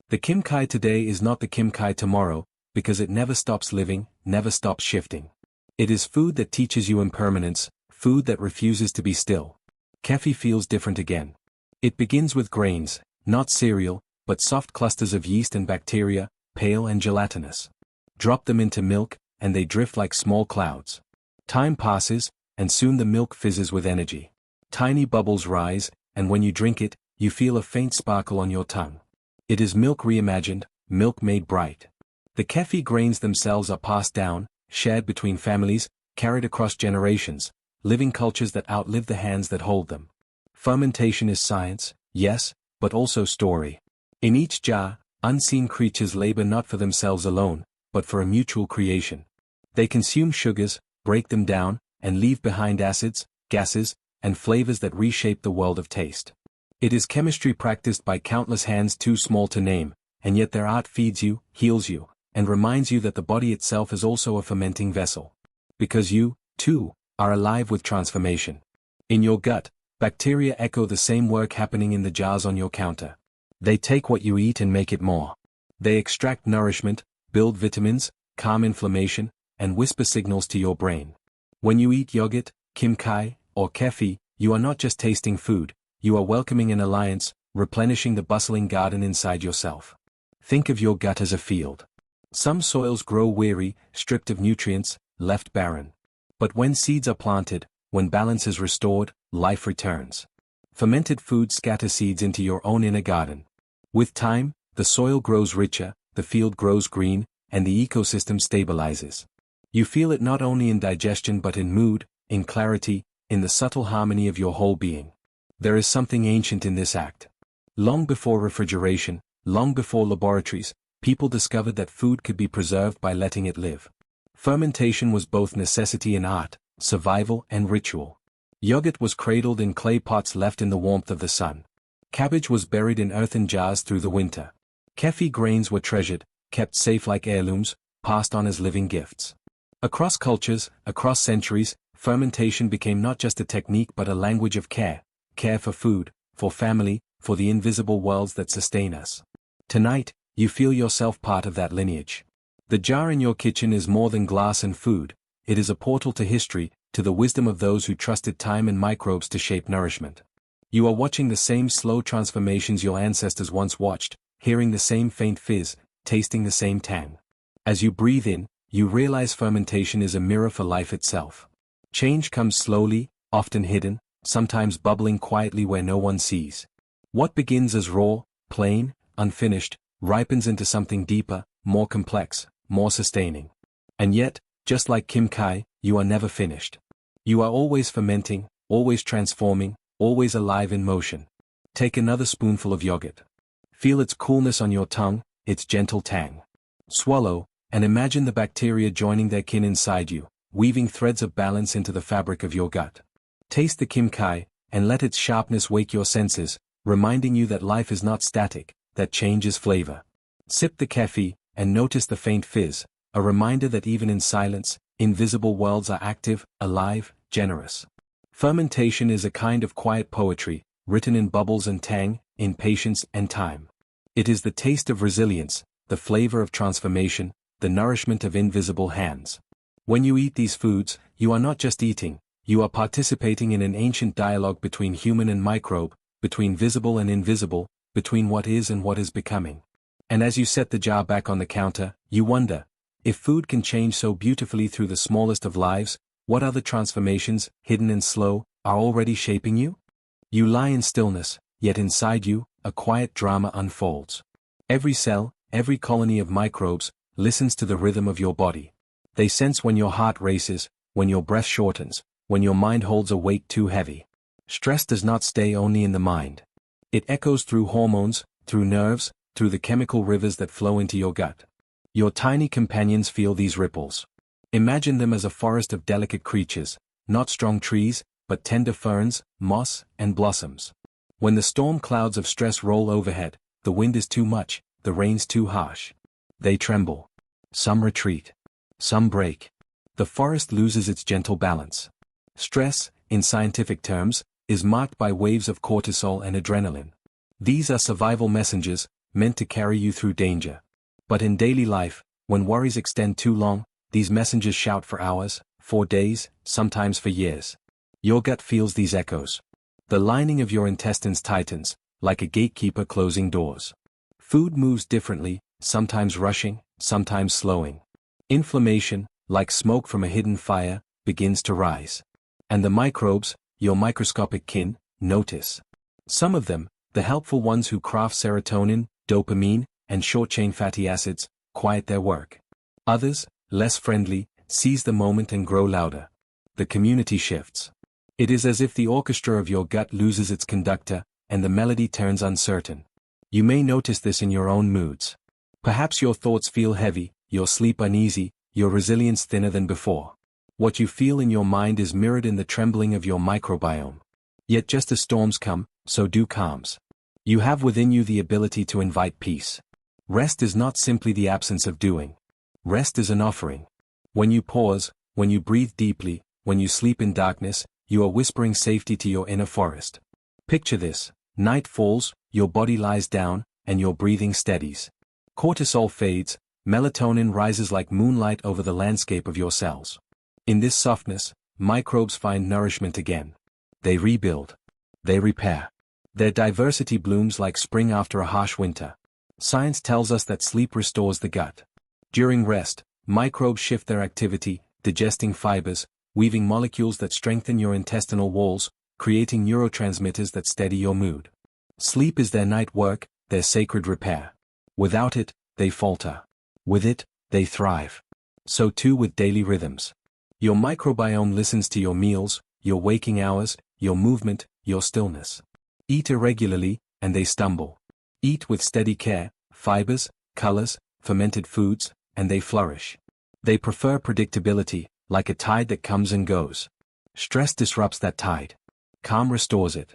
The Kim Kai today is not the Kim Kai tomorrow, because it never stops living, never stops shifting. It is food that teaches you impermanence, food that refuses to be still. Keffi feels different again. It begins with grains, not cereal, but soft clusters of yeast and bacteria, pale and gelatinous. Drop them into milk, and they drift like small clouds. Time passes, and soon the milk fizzes with energy. Tiny bubbles rise, and when you drink it, you feel a faint sparkle on your tongue. It is milk reimagined, milk made bright. The keffi grains themselves are passed down, shared between families, carried across generations, living cultures that outlive the hands that hold them. Fermentation is science, yes, but also story. In each jar, unseen creatures labor not for themselves alone, but for a mutual creation. They consume sugars, break them down, and leave behind acids, gases, and flavors that reshape the world of taste. It is chemistry practiced by countless hands too small to name, and yet their art feeds you, heals you, and reminds you that the body itself is also a fermenting vessel. Because you, too, are alive with transformation. In your gut, bacteria echo the same work happening in the jars on your counter. They take what you eat and make it more. They extract nourishment, build vitamins, calm inflammation, and whisper signals to your brain. When you eat yogurt, Kim Kai, or keffi, you are not just tasting food, you are welcoming an alliance, replenishing the bustling garden inside yourself. Think of your gut as a field. Some soils grow weary, stripped of nutrients, left barren. But when seeds are planted, when balance is restored, life returns. Fermented foods scatter seeds into your own inner garden. With time, the soil grows richer, the field grows green, and the ecosystem stabilizes. You feel it not only in digestion but in mood, in clarity, in the subtle harmony of your whole being. There is something ancient in this act. Long before refrigeration, long before laboratories, people discovered that food could be preserved by letting it live. Fermentation was both necessity and art, survival and ritual. Yogurt was cradled in clay pots left in the warmth of the sun. Cabbage was buried in earthen jars through the winter. Keffi grains were treasured, kept safe like heirlooms, passed on as living gifts. Across cultures, across centuries, fermentation became not just a technique but a language of care. Care for food, for family, for the invisible worlds that sustain us. Tonight, you feel yourself part of that lineage. The jar in your kitchen is more than glass and food, it is a portal to history, to the wisdom of those who trusted time and microbes to shape nourishment. You are watching the same slow transformations your ancestors once watched, hearing the same faint fizz, tasting the same tang. As you breathe in, you realize fermentation is a mirror for life itself. Change comes slowly, often hidden, sometimes bubbling quietly where no one sees. What begins as raw, plain, unfinished, ripens into something deeper, more complex, more sustaining. And yet, just like Kim Kai, you are never finished. You are always fermenting, always transforming, always alive in motion. Take another spoonful of yogurt. Feel its coolness on your tongue, its gentle tang. Swallow, and imagine the bacteria joining their kin inside you, weaving threads of balance into the fabric of your gut. Taste the Kim Kai, and let its sharpness wake your senses, reminding you that life is not static, that change is flavor. Sip the keffi, and notice the faint fizz, a reminder that even in silence, invisible worlds are active, alive, generous. Fermentation is a kind of quiet poetry, written in bubbles and tang, in patience and time. It is the taste of resilience, the flavor of transformation, the nourishment of invisible hands. When you eat these foods, you are not just eating, you are participating in an ancient dialogue between human and microbe, between visible and invisible, between what is and what is becoming. And as you set the jar back on the counter, you wonder, if food can change so beautifully through the smallest of lives, what other transformations, hidden and slow, are already shaping you? You lie in stillness, yet inside you, a quiet drama unfolds. Every cell, every colony of microbes, listens to the rhythm of your body. They sense when your heart races, when your breath shortens, when your mind holds a weight too heavy. Stress does not stay only in the mind. It echoes through hormones, through nerves, through the chemical rivers that flow into your gut. Your tiny companions feel these ripples. Imagine them as a forest of delicate creatures, not strong trees, but tender ferns, moss, and blossoms. When the storm clouds of stress roll overhead, the wind is too much, the rain's too harsh. They tremble. Some retreat. Some break. The forest loses its gentle balance. Stress, in scientific terms, is marked by waves of cortisol and adrenaline. These are survival messengers, meant to carry you through danger. But in daily life, when worries extend too long, these messengers shout for hours, for days, sometimes for years. Your gut feels these echoes. The lining of your intestines tightens, like a gatekeeper closing doors. Food moves differently, sometimes rushing, sometimes slowing. Inflammation, like smoke from a hidden fire, begins to rise. And the microbes, your microscopic kin, notice. Some of them, the helpful ones who craft serotonin, dopamine, and short-chain fatty acids, quiet their work. Others, less friendly, seize the moment and grow louder. The community shifts. It is as if the orchestra of your gut loses its conductor, and the melody turns uncertain. You may notice this in your own moods. Perhaps your thoughts feel heavy, your sleep uneasy, your resilience thinner than before. What you feel in your mind is mirrored in the trembling of your microbiome. Yet just as storms come, so do calms. You have within you the ability to invite peace. Rest is not simply the absence of doing. Rest is an offering. When you pause, when you breathe deeply, when you sleep in darkness, you are whispering safety to your inner forest. Picture this: night falls, your body lies down, and your breathing steadies. Cortisol fades, melatonin rises like moonlight over the landscape of your cells. In this softness, microbes find nourishment again. They rebuild. They repair. Their diversity blooms like spring after a harsh winter. Science tells us that sleep restores the gut. During rest, microbes shift their activity, digesting fibers, weaving molecules that strengthen your intestinal walls, creating neurotransmitters that steady your mood. Sleep is their night work, their sacred repair. Without it, they falter. With it, they thrive. So too with daily rhythms. Your microbiome listens to your meals, your waking hours, your movement, your stillness. Eat irregularly, and they stumble. Eat with steady care, fibers, colors, fermented foods, and they flourish. They prefer predictability, like a tide that comes and goes. Stress disrupts that tide. Calm restores it.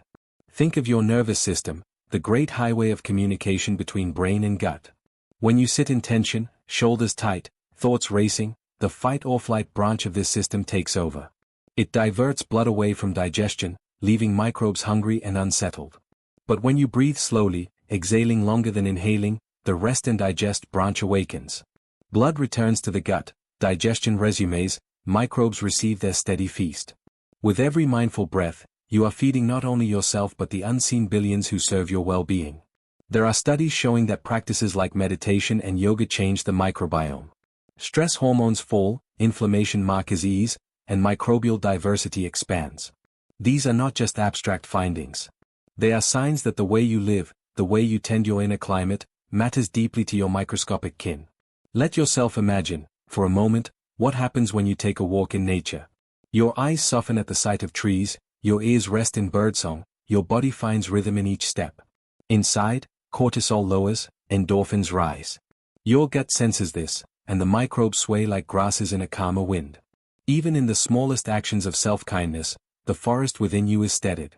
Think of your nervous system, the great highway of communication between brain and gut. When you sit in tension, shoulders tight, thoughts racing, the fight-or-flight branch of this system takes over. It diverts blood away from digestion, leaving microbes hungry and unsettled. But when you breathe slowly, exhaling longer than inhaling, the rest and digest branch awakens. Blood returns to the gut, digestion resumes, microbes receive their steady feast. With every mindful breath, you are feeding not only yourself but the unseen billions who serve your well-being. There are studies showing that practices like meditation and yoga change the microbiome. Stress hormones fall, inflammation markers ease, and microbial diversity expands. These are not just abstract findings. They are signs that the way you live, the way you tend your inner climate, matters deeply to your microscopic kin. Let yourself imagine, for a moment, what happens when you take a walk in nature. Your eyes soften at the sight of trees, your ears rest in birdsong, your body finds rhythm in each step. Inside, cortisol lowers, endorphins rise. Your gut senses this, and the microbes sway like grasses in a calmer wind. Even in the smallest actions of self-kindness, the forest within you is steadied.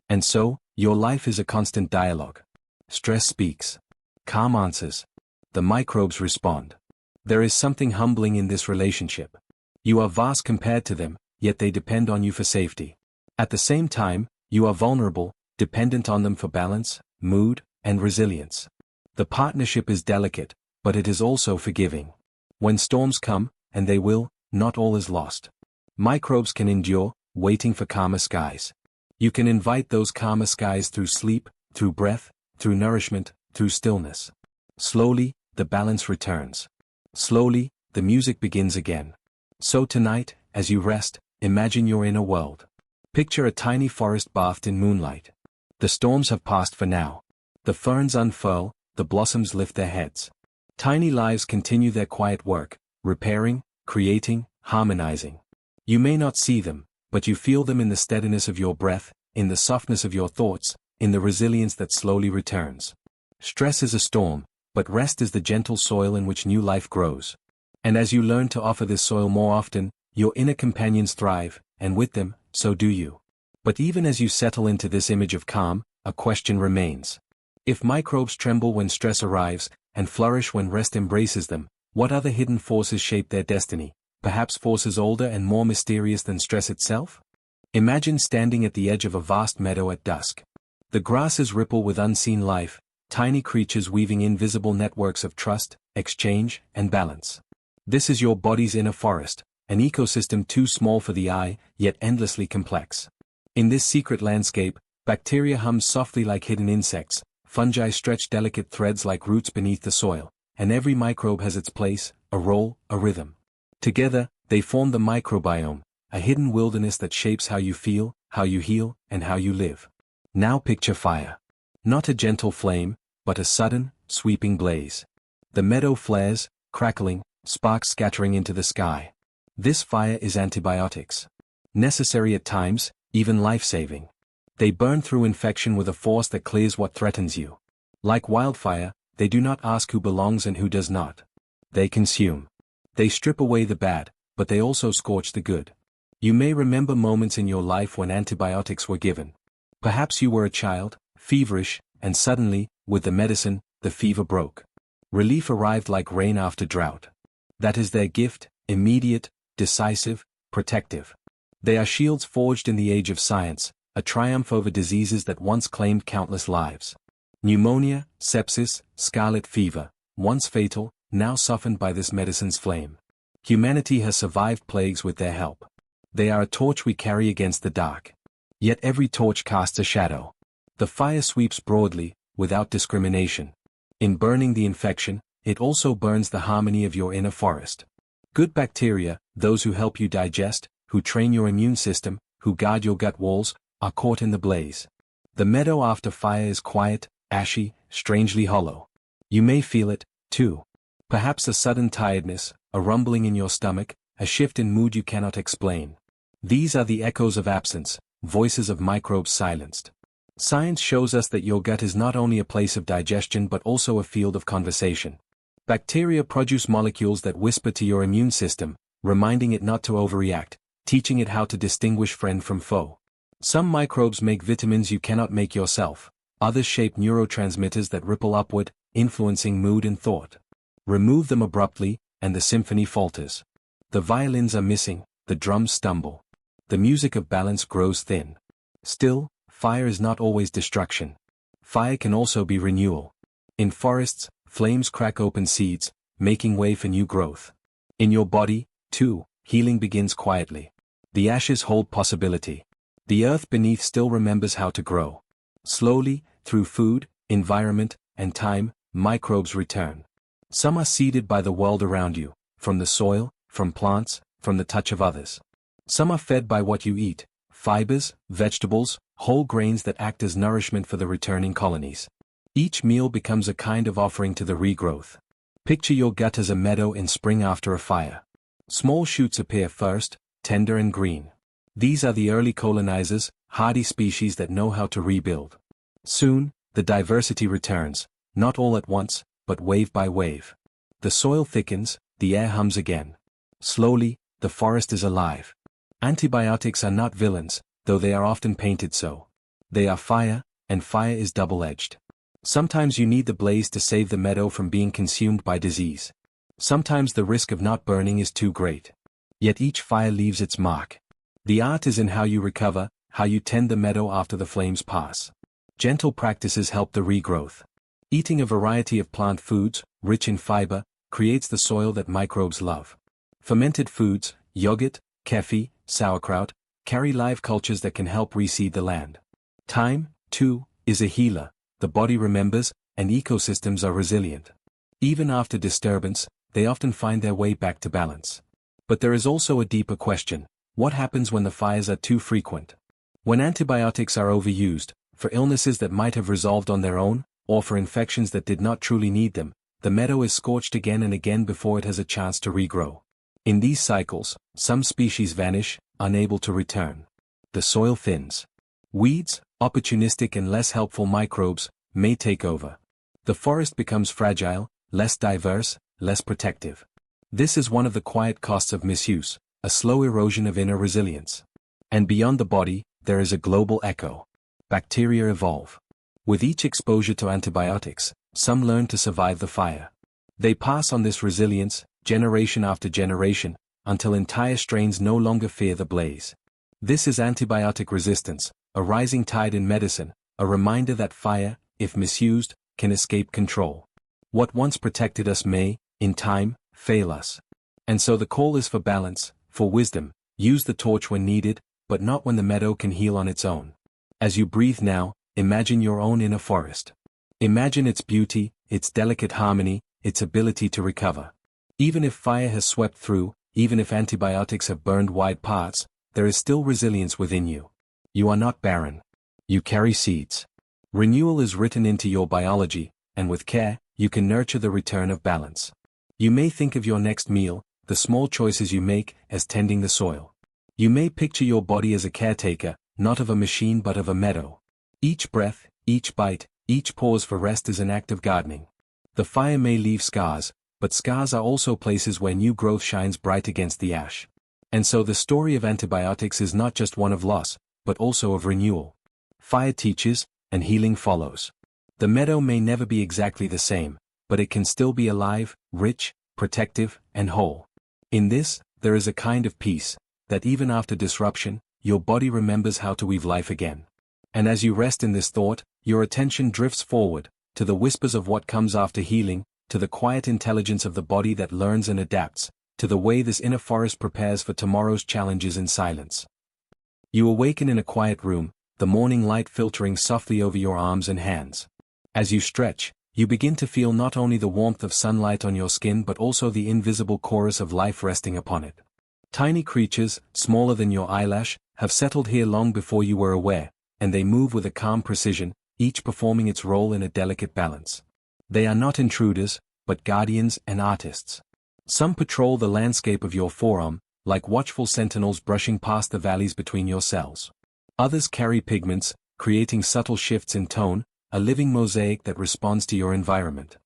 And so, your life is a constant dialogue. Stress speaks. Calm answers. The microbes respond. There is something humbling in this relationship. You are vast compared to them, yet they depend on you for safety. At the same time, you are vulnerable, dependent on them for balance, mood, and resilience. The partnership is delicate, but it is also forgiving. When storms come, and they will, not all is lost. Microbes can endure, waiting for calmer skies. You can invite those calmer skies through sleep, through breath, through nourishment, through stillness. Slowly, the balance returns. Slowly, the music begins again. So tonight, as you rest, imagine you're in a world. Picture a tiny forest bathed in moonlight. The storms have passed for now. The ferns unfurl, the blossoms lift their heads. Tiny lives continue their quiet work, repairing, creating, harmonizing. You may not see them, but you feel them in the steadiness of your breath, in the softness of your thoughts, in the resilience that slowly returns. Stress is a storm, but rest is the gentle soil in which new life grows. And as you learn to offer this soil more often, your inner companions thrive, and with them, so do you. But even as you settle into this image of calm, a question remains. If microbes tremble when stress arrives, and flourish when rest embraces them, what other hidden forces shape their destiny, perhaps forces older and more mysterious than stress itself? Imagine standing at the edge of a vast meadow at dusk. The grasses ripple with unseen life, tiny creatures weaving invisible networks of trust, exchange, and balance. This is your body's inner forest, an ecosystem too small for the eye, yet endlessly complex. In this secret landscape, bacteria hum softly like hidden insects, fungi stretch delicate threads like roots beneath the soil, and every microbe has its place, a role, a rhythm. Together, they form the microbiome, a hidden wilderness that shapes how you feel, how you heal, and how you live. Now picture fire. Not a gentle flame, but a sudden, sweeping blaze. The meadow flares, crackling, sparks scattering into the sky. This fire is antibiotics. Necessary at times, even life-saving. They burn through infection with a force that clears what threatens you. Like wildfire, they do not ask who belongs and who does not. They consume. They strip away the bad, but they also scorch the good. You may remember moments in your life when antibiotics were given. Perhaps you were a child, feverish, and suddenly, with the medicine, the fever broke. Relief arrived like rain after drought. That is their gift, immediate, decisive, protective. They are shields forged in the age of science, a triumph over diseases that once claimed countless lives. Pneumonia, sepsis, scarlet fever, once fatal, now softened by this medicine's flame. Humanity has survived plagues with their help. They are a torch we carry against the dark. Yet every torch casts a shadow. The fire sweeps broadly, without discrimination. In burning the infection, it also burns the harmony of your inner forest. Good bacteria, those who help you digest, who train your immune system, who guard your gut walls, are caught in the blaze. The meadow after fire is quiet, ashy, strangely hollow. You may feel it, too. Perhaps a sudden tiredness, a rumbling in your stomach, a shift in mood you cannot explain. These are the echoes of absence, voices of microbes silenced. Science shows us that your gut is not only a place of digestion but also a field of conversation. Bacteria produce molecules that whisper to your immune system, reminding it not to overreact, teaching it how to distinguish friend from foe. Some microbes make vitamins you cannot make yourself, others shape neurotransmitters that ripple upward, influencing mood and thought. Remove them abruptly, and the symphony falters. The violins are missing, the drums stumble. The music of balance grows thin. Still, fire is not always destruction. Fire can also be renewal. In forests, flames crack open seeds, making way for new growth. In your body, too, healing begins quietly. The ashes hold possibility. The earth beneath still remembers how to grow. Slowly, through food, environment, and time, microbes return. Some are seeded by the world around you, from the soil, from plants, from the touch of others. Some are fed by what you eat, fibers, vegetables, whole grains that act as nourishment for the returning colonies. Each meal becomes a kind of offering to the regrowth. Picture your gut as a meadow in spring after a fire. Small shoots appear first, tender and green. These are the early colonizers, hardy species that know how to rebuild. Soon, the diversity returns, not all at once, but wave by wave. The soil thickens, the air hums again. Slowly, the forest is alive. Antibiotics are not villains, though they are often painted so. They are fire, and fire is double-edged. Sometimes you need the blaze to save the meadow from being consumed by disease. Sometimes the risk of not burning is too great. Yet each fire leaves its mark. The art is in how you recover, how you tend the meadow after the flames pass. Gentle practices help the regrowth. Eating a variety of plant foods, rich in fiber, creates the soil that microbes love. Fermented foods, yogurt, kefir, sauerkraut, carry live cultures that can help reseed the land. Time, too, is a healer. The body remembers, and ecosystems are resilient. Even after disturbance, they often find their way back to balance. But there is also a deeper question: what happens when the fires are too frequent? When antibiotics are overused, for illnesses that might have resolved on their own, or for infections that did not truly need them, the meadow is scorched again and again before it has a chance to regrow. In these cycles, some species vanish, unable to return. The soil thins. Weeds, opportunistic and less helpful microbes, may take over. The forest becomes fragile, less diverse, less protective. This is one of the quiet costs of misuse, a slow erosion of inner resilience. And beyond the body, there is a global echo. Bacteria evolve. With each exposure to antibiotics, some learn to survive the fire. They pass on this resilience, generation after generation, until entire strains no longer fear the blaze. This is antibiotic resistance, a rising tide in medicine, a reminder that fire, if misused, can escape control. What once protected us may, in time, fail us. And so the call is for balance, for wisdom. Use the torch when needed, but not when the meadow can heal on its own. As you breathe now, imagine your own inner forest. Imagine its beauty, its delicate harmony, its ability to recover. Even if fire has swept through, even if antibiotics have burned wide paths, there is still resilience within you. You are not barren. You carry seeds. Renewal is written into your biology, and with care, you can nurture the return of balance. You may think of your next meal, the small choices you make, as tending the soil. You may picture your body as a caretaker, not of a machine but of a meadow. Each breath, each bite, each pause for rest is an act of gardening. The fire may leave scars, but scars are also places where new growth shines bright against the ash. And so the story of antibiotics is not just one of loss, but also of renewal. Fire teaches, and healing follows. The meadow may never be exactly the same, but it can still be alive, rich, protective, and whole. In this, there is a kind of peace, that even after disruption, your body remembers how to weave life again. And as you rest in this thought, your attention drifts forward, to the whispers of what comes after healing, to the quiet intelligence of the body that learns and adapts, to the way this inner forest prepares for tomorrow's challenges in silence. You awaken in a quiet room, the morning light filtering softly over your arms and hands. As you stretch, you begin to feel not only the warmth of sunlight on your skin but also the invisible chorus of life resting upon it. Tiny creatures, smaller than your eyelash, have settled here long before you were aware, and they move with a calm precision, each performing its role in a delicate balance. They are not intruders, but guardians and artists. Some patrol the landscape of your forearm, like watchful sentinels brushing past the valleys between your cells. Others carry pigments, creating subtle shifts in tone, a living mosaic that responds to your environment.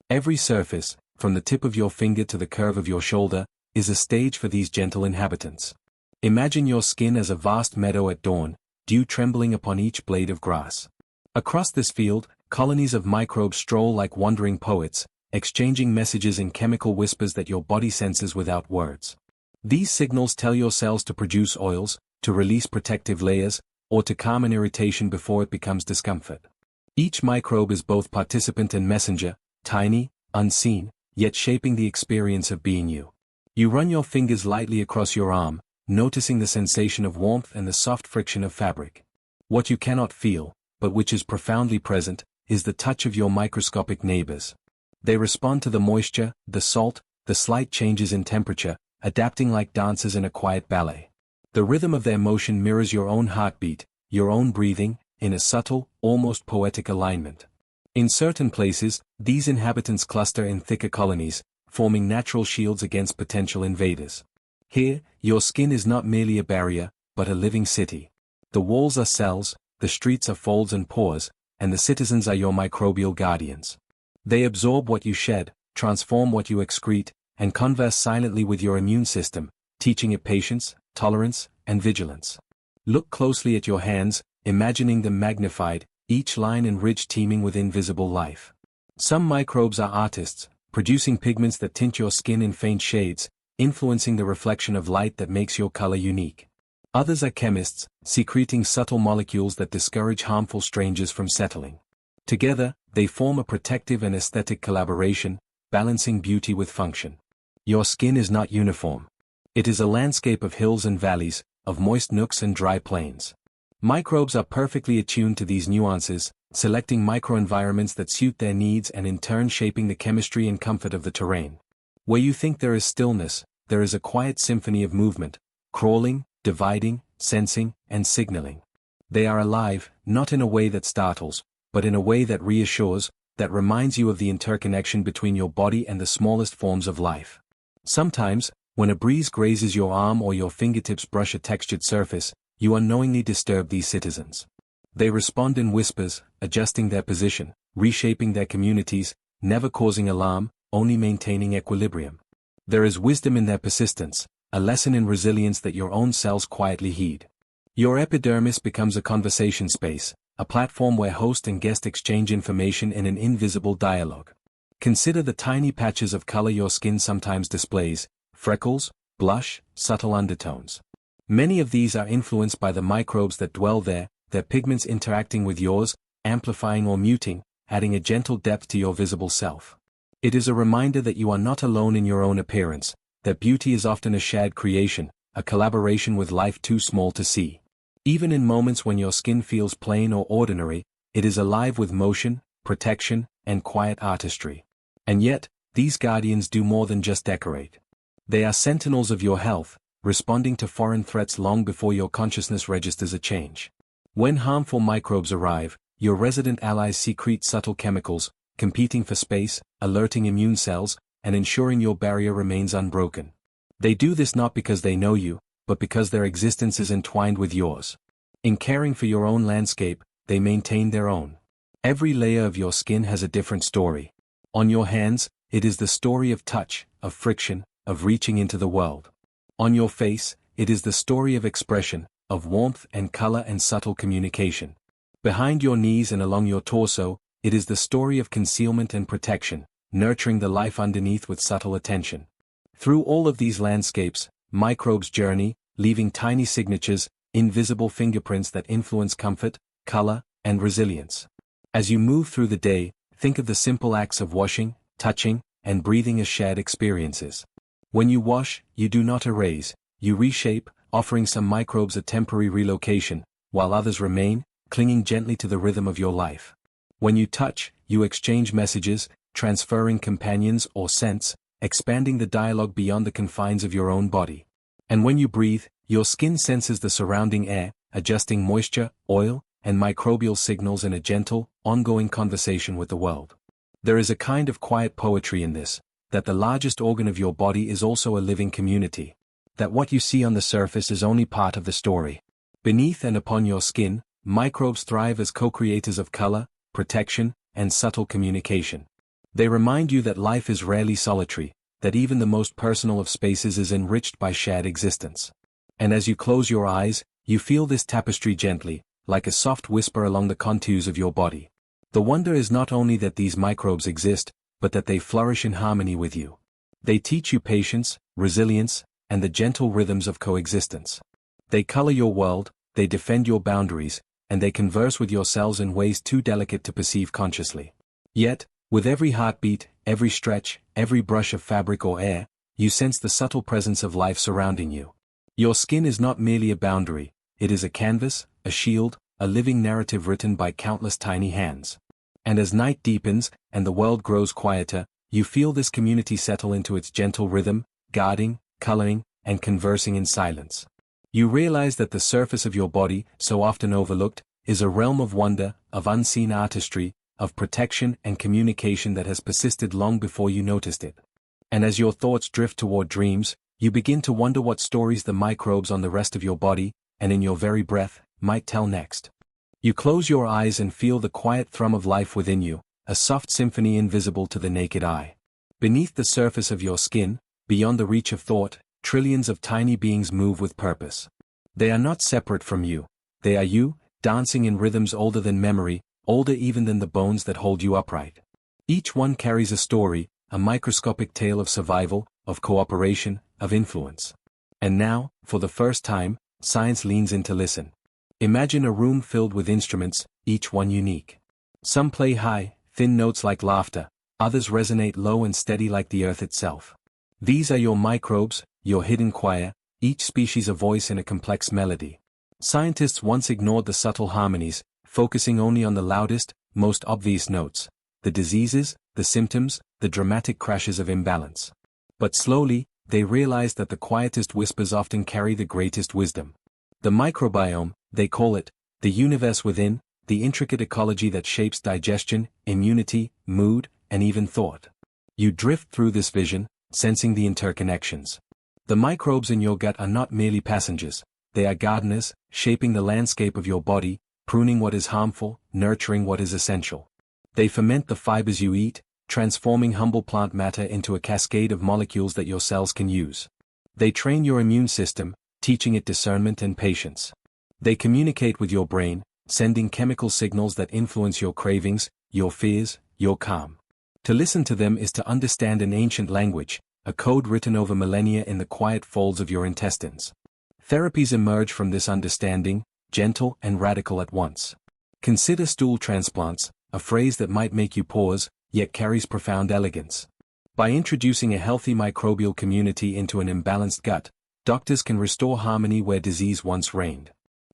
Every surface, from the tip of your finger to the curve of your shoulder, is a stage for these gentle inhabitants. Imagine your skin as a vast meadow at dawn, dew trembling upon each blade of grass. Across this field, colonies of microbes stroll like wandering poets, exchanging messages in chemical whispers that your body senses without words. These signals tell your cells to produce oils, to release protective layers, or to calm an irritation before it becomes discomfort. Each microbe is both participant and messenger, tiny, unseen, yet shaping the experience of being you. You run your fingers lightly across your arm, noticing the sensation of warmth and the soft friction of fabric. What you cannot feel, but which is profoundly present, is the touch of your microscopic neighbors. They respond to the moisture, the salt, the slight changes in temperature, adapting like dancers in a quiet ballet. The rhythm of their motion mirrors your own heartbeat, your own breathing, in a subtle, almost poetic alignment. In certain places, these inhabitants cluster in thicker colonies, forming natural shields against potential invaders. Here, your skin is not merely a barrier, but a living city. The walls are cells, the streets are folds and pores, and the citizens are your microbial guardians. They absorb what you shed, transform what you excrete, and converse silently with your immune system, teaching it patience, tolerance, and vigilance. Look closely at your hands, imagining them magnified, each line and ridge teeming with invisible life. Some microbes are artists, producing pigments that tint your skin in faint shades, influencing the reflection of light that makes your color unique. Others are chemists, secreting subtle molecules that discourage harmful strangers from settling. Together, they form a protective and aesthetic collaboration, balancing beauty with function. Your skin is not uniform. It is a landscape of hills and valleys, of moist nooks and dry plains. Microbes are perfectly attuned to these nuances, selecting microenvironments that suit their needs and in turn shaping the chemistry and comfort of the terrain. Where you think there is stillness, there is a quiet symphony of movement, crawling, dividing, sensing, and signaling. They are alive, not in a way that startles, but in a way that reassures, that reminds you of the interconnection between your body and the smallest forms of life. Sometimes, when a breeze grazes your arm or your fingertips brush a textured surface, you unknowingly disturb these citizens. They respond in whispers, adjusting their position, reshaping their communities, never causing alarm, only maintaining equilibrium. There is wisdom in their persistence, a lesson in resilience that your own cells quietly heed. Your epidermis becomes a conversation space, a platform where host and guest exchange information in an invisible dialogue. Consider the tiny patches of color your skin sometimes displays, freckles, blush, subtle undertones. Many of these are influenced by the microbes that dwell there, their pigments interacting with yours, amplifying or muting, adding a gentle depth to your visible self. It is a reminder that you are not alone in your own appearance, that beauty is often a shared creation, a collaboration with life too small to see. Even in moments when your skin feels plain or ordinary, it is alive with motion, protection, and quiet artistry. And yet, these guardians do more than just decorate. They are sentinels of your health, responding to foreign threats long before your consciousness registers a change. When harmful microbes arrive, your resident allies secrete subtle chemicals, competing for space, alerting immune cells, and ensuring your barrier remains unbroken. They do this not because they know you, but because their existence is entwined with yours. In caring for your own landscape, they maintain their own. Every layer of your skin has a different story. On your hands, it is the story of touch, of friction, of reaching into the world. On your face, it is the story of expression, of warmth and color and subtle communication. Behind your knees and along your torso, it is the story of concealment and protection, nurturing the life underneath with subtle attention. Through all of these landscapes, microbes journey, leaving tiny signatures, invisible fingerprints that influence comfort, color, and resilience. As you move through the day, think of the simple acts of washing, touching, and breathing as shared experiences. When you wash, you do not erase, you reshape, offering some microbes a temporary relocation, while others remain, clinging gently to the rhythm of your life. When you touch, you exchange messages, transferring companions or scents, expanding the dialogue beyond the confines of your own body. And when you breathe, your skin senses the surrounding air, adjusting moisture, oil, and microbial signals in a gentle, ongoing conversation with the world. There is a kind of quiet poetry in this, that the largest organ of your body is also a living community. That what you see on the surface is only part of the story. Beneath and upon your skin, microbes thrive as co-creators of color, protection, and subtle communication. They remind you that life is rarely solitary, that even the most personal of spaces is enriched by shared existence. And as you close your eyes, you feel this tapestry gently, like a soft whisper along the contours of your body. The wonder is not only that these microbes exist, but that they flourish in harmony with you. They teach you patience, resilience, and the gentle rhythms of coexistence. They color your world, they defend your boundaries, and they converse with your cells in ways too delicate to perceive consciously. Yet, with every heartbeat, every stretch, every brush of fabric or air, you sense the subtle presence of life surrounding you. Your skin is not merely a boundary, it is a canvas, a shield, a living narrative written by countless tiny hands. And as night deepens, and the world grows quieter, you feel this community settle into its gentle rhythm, guarding, coloring, and conversing in silence. You realize that the surface of your body, so often overlooked, is a realm of wonder, of unseen artistry, of protection and communication that has persisted long before you noticed it. And as your thoughts drift toward dreams, you begin to wonder what stories the microbes on the rest of your body, and in your very breath, might tell next. You close your eyes and feel the quiet thrum of life within you, a soft symphony invisible to the naked eye. Beneath the surface of your skin, beyond the reach of thought, trillions of tiny beings move with purpose. They are not separate from you. They are you, dancing in rhythms older than memory, older even than the bones that hold you upright. Each one carries a story, a microscopic tale of survival, of cooperation, of influence. And now, for the first time, science leans in to listen. Imagine a room filled with instruments, each one unique. Some play high, thin notes like laughter, others resonate low and steady like the earth itself. These are your microbes, your hidden choir, each species a voice in a complex melody. Scientists once ignored the subtle harmonies, focusing only on the loudest, most obvious notes, the diseases, the symptoms, the dramatic crashes of imbalance. But slowly, they realized that the quietest whispers often carry the greatest wisdom. The microbiome, they call it, the universe within, the intricate ecology that shapes digestion, immunity, mood, and even thought. You drift through this vision, sensing the interconnections. The microbes in your gut are not merely passengers, they are gardeners, shaping the landscape of your body, pruning what is harmful, nurturing what is essential. They ferment the fibers you eat, transforming humble plant matter into a cascade of molecules that your cells can use. They train your immune system, teaching it discernment and patience. They communicate with your brain, sending chemical signals that influence your cravings, your fears, your calm. To listen to them is to understand an ancient language, a code written over millennia in the quiet folds of your intestines. Therapies emerge from this understanding, gentle and radical at once. Consider stool transplants, a phrase that might make you pause, yet carries profound elegance. By introducing a healthy microbial community into an imbalanced gut, doctors can restore harmony where disease once reigned.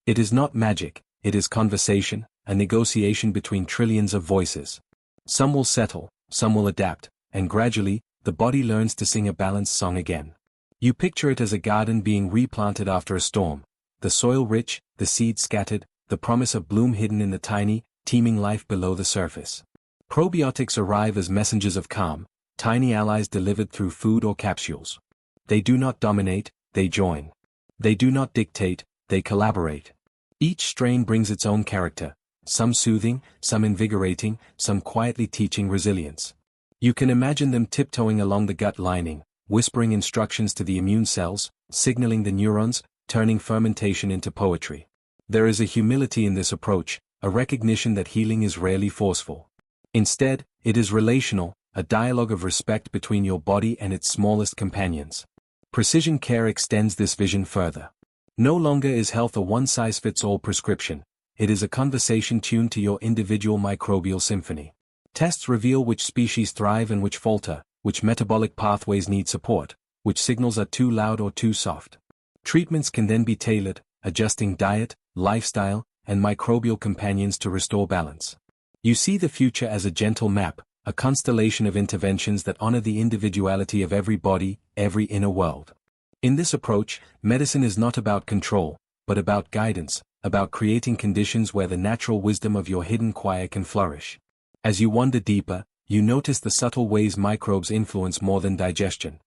It is not magic, it is conversation, a negotiation between trillions of voices. Some will settle, some will adapt, and gradually, the body learns to sing a balanced song again. You picture it as a garden being replanted after a storm, the soil rich, the seeds scattered, the promise of bloom hidden in the tiny, teeming life below the surface. Probiotics arrive as messengers of calm, tiny allies delivered through food or capsules. They do not dominate, they join. They do not dictate, they collaborate. Each strain brings its own character, some soothing, some invigorating, some quietly teaching resilience. You can imagine them tiptoeing along the gut lining, whispering instructions to the immune cells, signaling the neurons, turning fermentation into poetry. There is a humility in this approach, a recognition that healing is rarely forceful. Instead, it is relational, a dialogue of respect between your body and its smallest companions. Precision care extends this vision further. No longer is health a one-size-fits-all prescription, it is a conversation tuned to your individual microbial symphony. Tests reveal which species thrive and which falter, which metabolic pathways need support, which signals are too loud or too soft. Treatments can then be tailored, adjusting diet, lifestyle, and microbial companions to restore balance. You see the future as a gentle map, a constellation of interventions that honor the individuality of every body, every inner world. In this approach, medicine is not about control, but about guidance, about creating conditions where the natural wisdom of your hidden choir can flourish. As you wander deeper, you notice the subtle ways microbes influence more than digestion.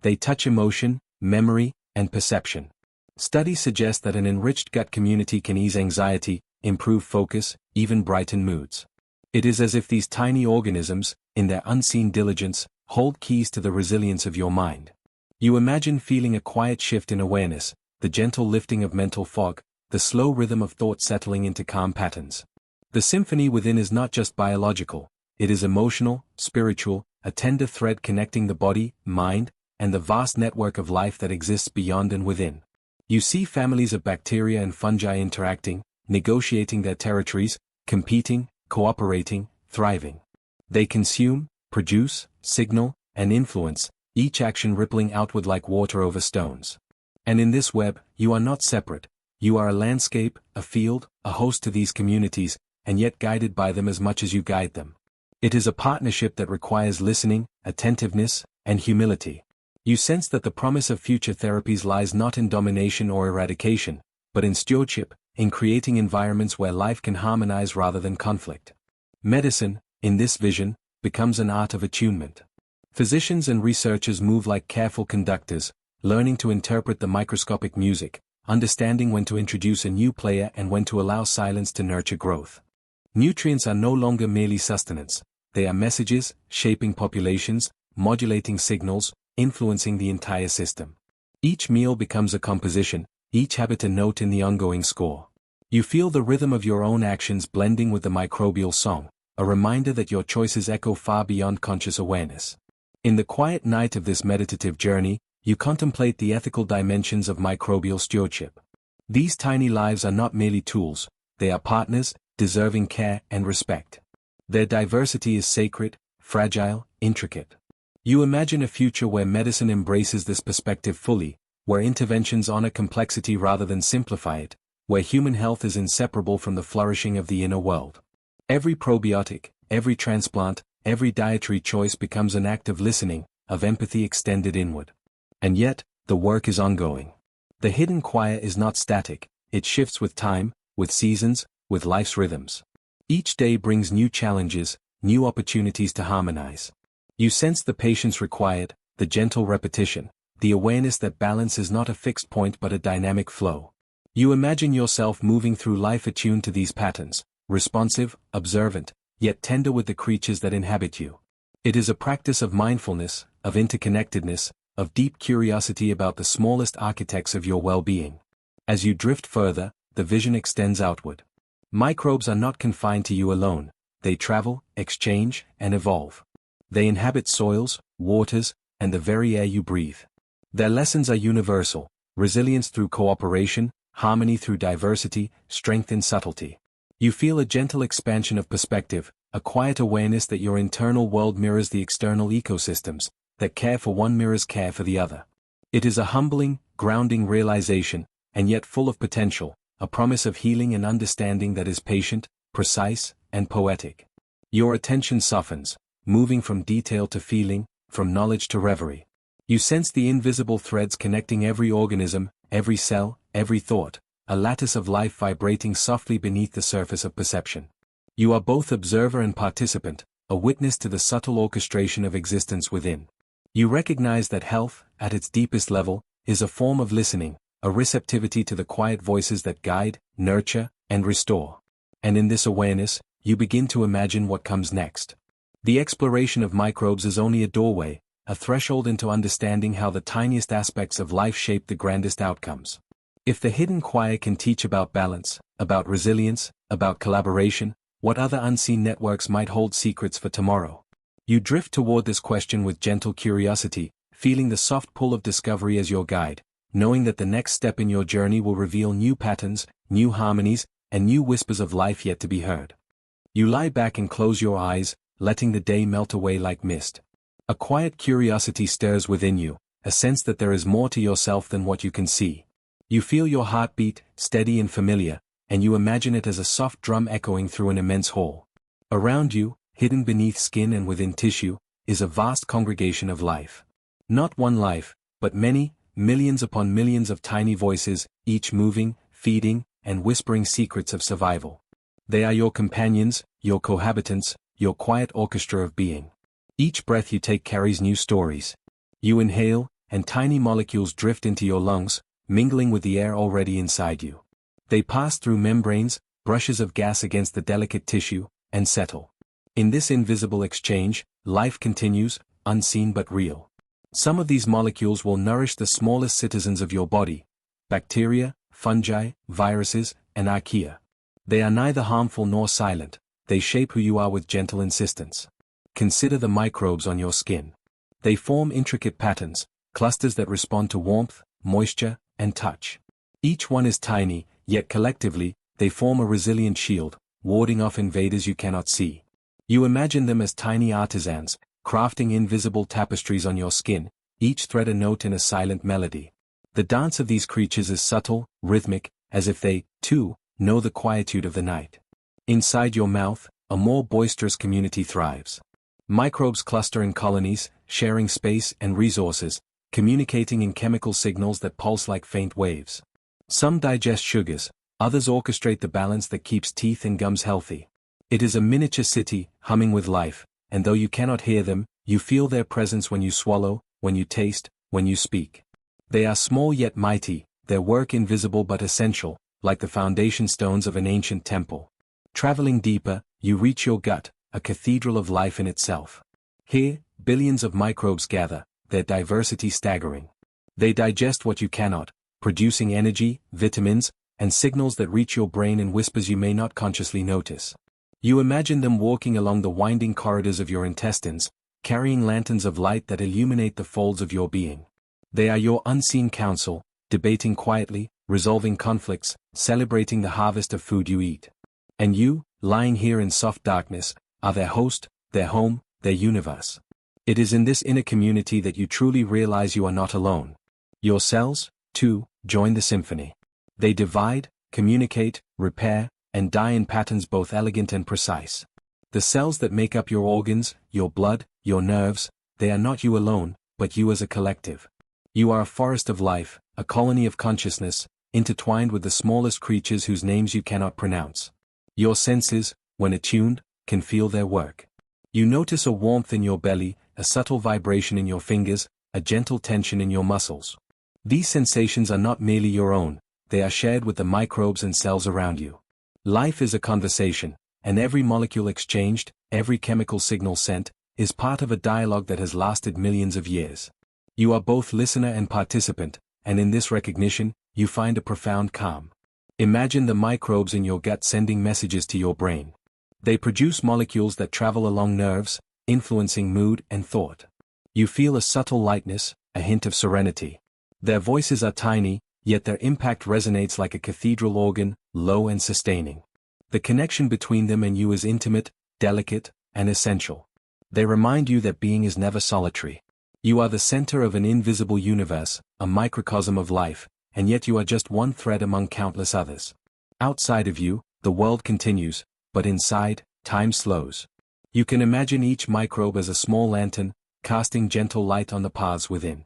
They touch emotion, memory, and perception. Studies suggest that an enriched gut community can ease anxiety, improve focus, even brighten moods. It is as if these tiny organisms, in their unseen diligence, hold keys to the resilience of your mind. You imagine feeling a quiet shift in awareness, the gentle lifting of mental fog, the slow rhythm of thought settling into calm patterns. The symphony within is not just biological, it is emotional, spiritual, a tender thread connecting the body, mind, and the vast network of life that exists beyond and within. You see families of bacteria and fungi interacting, negotiating their territories, competing, cooperating, thriving. They consume, produce, signal, and influence, each action rippling outward like water over stones. And in this web, you are not separate, you are a landscape, a field, a host to these communities, and yet guided by them as much as you guide them. It is a partnership that requires listening, attentiveness, and humility. You sense that the promise of future therapies lies not in domination or eradication, but in stewardship, in creating environments where life can harmonize rather than conflict. Medicine, in this vision, becomes an art of attunement. Physicians and researchers move like careful conductors, learning to interpret the microscopic music, understanding when to introduce a new player and when to allow silence to nurture growth. Nutrients are no longer merely sustenance, they are messages, shaping populations, modulating signals, influencing the entire system. Each meal becomes a composition, each habit a note in the ongoing score. You feel the rhythm of your own actions blending with the microbial song, a reminder that your choices echo far beyond conscious awareness. In the quiet night of this meditative journey, you contemplate the ethical dimensions of microbial stewardship. These tiny lives are not merely tools, they are partners, deserving care and respect. Their diversity is sacred, fragile, intricate. You imagine a future where medicine embraces this perspective fully, where interventions honor complexity rather than simplify it, where human health is inseparable from the flourishing of the inner world. Every probiotic, every transplant, every dietary choice becomes an act of listening, of empathy extended inward. And yet, the work is ongoing. The hidden choir is not static, it shifts with time, with seasons, with life's rhythms. Each day brings new challenges, new opportunities to harmonize. You sense the patience required, the gentle repetition, the awareness that balance is not a fixed point but a dynamic flow. You imagine yourself moving through life attuned to these patterns, responsive, observant, yet tender with the creatures that inhabit you. It is a practice of mindfulness, of interconnectedness, of deep curiosity about the smallest architects of your well-being. As you drift further, the vision extends outward. Microbes are not confined to you alone, they travel, exchange, and evolve. They inhabit soils, waters, and the very air you breathe. Their lessons are universal: resilience through cooperation, harmony through diversity, strength in subtlety. You feel a gentle expansion of perspective, a quiet awareness that your internal world mirrors the external ecosystems, that care for one mirrors care for the other. It is a humbling, grounding realization, and yet full of potential, a promise of healing and understanding that is patient, precise, and poetic. Your attention softens, moving from detail to feeling, from knowledge to reverie. You sense the invisible threads connecting every organism, every cell, every thought, a lattice of life vibrating softly beneath the surface of perception. You are both observer and participant, a witness to the subtle orchestration of existence within. You recognize that health, at its deepest level, is a form of listening, a receptivity to the quiet voices that guide, nurture, and restore. And in this awareness, you begin to imagine what comes next. The exploration of microbes is only a doorway, a threshold into understanding how the tiniest aspects of life shape the grandest outcomes. If the hidden choir can teach about balance, about resilience, about collaboration, what other unseen networks might hold secrets for tomorrow? You drift toward this question with gentle curiosity, feeling the soft pull of discovery as your guide, knowing that the next step in your journey will reveal new patterns, new harmonies, and new whispers of life yet to be heard. You lie back and close your eyes, letting the day melt away like mist. A quiet curiosity stirs within you, a sense that there is more to yourself than what you can see. You feel your heartbeat, steady and familiar, and you imagine it as a soft drum echoing through an immense hall. Around you, hidden beneath skin and within tissue, is a vast congregation of life. Not one life, but many, millions upon millions of tiny voices, each moving, feeding, and whispering secrets of survival. They are your companions, your cohabitants, your quiet orchestra of being. Each breath you take carries new stories. You inhale, and tiny molecules drift into your lungs, mingling with the air already inside you. They pass through membranes, brushes of gas against the delicate tissue, and settle. In this invisible exchange, life continues, unseen but real. Some of these molecules will nourish the smallest citizens of your body: bacteria, fungi, viruses, and archaea. They are neither harmful nor silent, they shape who you are with gentle insistence. Consider the microbes on your skin. They form intricate patterns, clusters that respond to warmth, moisture, and touch. Each one is tiny, yet collectively, they form a resilient shield, warding off invaders you cannot see. You imagine them as tiny artisans, crafting invisible tapestries on your skin, each thread a note in a silent melody. The dance of these creatures is subtle, rhythmic, as if they, too, know the quietude of the night. Inside your mouth, a more boisterous community thrives. Microbes cluster in colonies, sharing space and resources, communicating in chemical signals that pulse like faint waves. Some digest sugars, others orchestrate the balance that keeps teeth and gums healthy. It is a miniature city, humming with life, and though you cannot hear them, you feel their presence when you swallow, when you taste, when you speak. They are small yet mighty, their work invisible but essential, like the foundation stones of an ancient temple. Traveling deeper, you reach your gut, a cathedral of life in itself. Here, billions of microbes gather, their diversity staggering. They digest what you cannot, producing energy, vitamins, and signals that reach your brain in whispers you may not consciously notice. You imagine them walking along the winding corridors of your intestines, carrying lanterns of light that illuminate the folds of your being. They are your unseen counsel, debating quietly, resolving conflicts, celebrating the harvest of food you eat. And you, lying here in soft darkness, are their host, their home, their universe. It is in this inner community that you truly realize you are not alone. Your cells, too, join the symphony. They divide, communicate, repair, and die in patterns both elegant and precise. The cells that make up your organs, your blood, your nerves, they are not you alone, but you as a collective. You are a forest of life, a colony of consciousness, intertwined with the smallest creatures whose names you cannot pronounce. Your senses, when attuned, can feel their work. You notice a warmth in your belly, a subtle vibration in your fingers, a gentle tension in your muscles. These sensations are not merely your own, they are shared with the microbes and cells around you. Life is a conversation, and every molecule exchanged, every chemical signal sent, is part of a dialogue that has lasted millions of years. You are both listener and participant, and in this recognition, you find a profound calm. Imagine the microbes in your gut sending messages to your brain. They produce molecules that travel along nerves, influencing mood and thought. You feel a subtle lightness, a hint of serenity. Their voices are tiny, yet their impact resonates like a cathedral organ, low and sustaining. The connection between them and you is intimate, delicate, and essential. They remind you that being is never solitary. You are the center of an invisible universe, a microcosm of life, and yet you are just one thread among countless others. Outside of you, the world continues, but inside, time slows. You can imagine each microbe as a small lantern, casting gentle light on the paths within.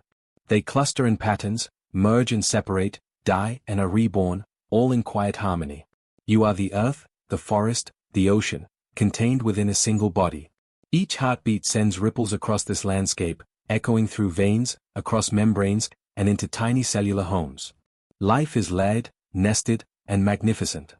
They cluster in patterns, merge and separate, die and are reborn, all in quiet harmony. You are the earth, the forest, the ocean, contained within a single body. Each heartbeat sends ripples across this landscape, echoing through veins, across membranes, and into tiny cellular homes. Life is layered, nested, and magnificent.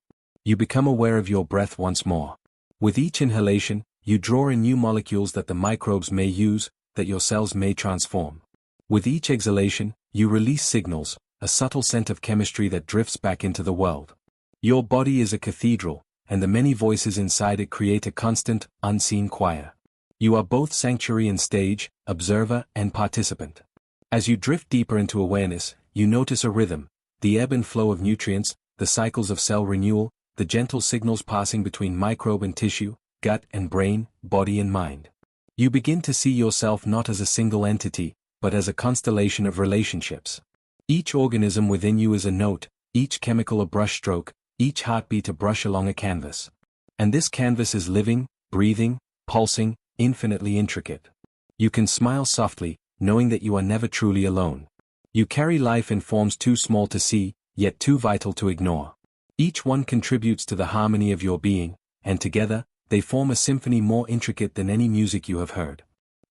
You become aware of your breath once more. With each inhalation, you draw in new molecules that the microbes may use, that your cells may transform. With each exhalation, you release signals, a subtle scent of chemistry that drifts back into the world. Your body is a cathedral, and the many voices inside it create a constant, unseen choir. You are both sanctuary and stage, observer and participant. As you drift deeper into awareness, you notice a rhythm, the ebb and flow of nutrients, the cycles of cell renewal, the gentle signals passing between microbe and tissue, gut and brain, body and mind. You begin to see yourself not as a single entity, but as a constellation of relationships. Each organism within you is a note, each chemical a brushstroke, each heartbeat a brush along a canvas. And this canvas is living, breathing, pulsing, infinitely intricate. You can smile softly, knowing that you are never truly alone. You carry life in forms too small to see, yet too vital to ignore. Each one contributes to the harmony of your being, and together, they form a symphony more intricate than any music you have heard.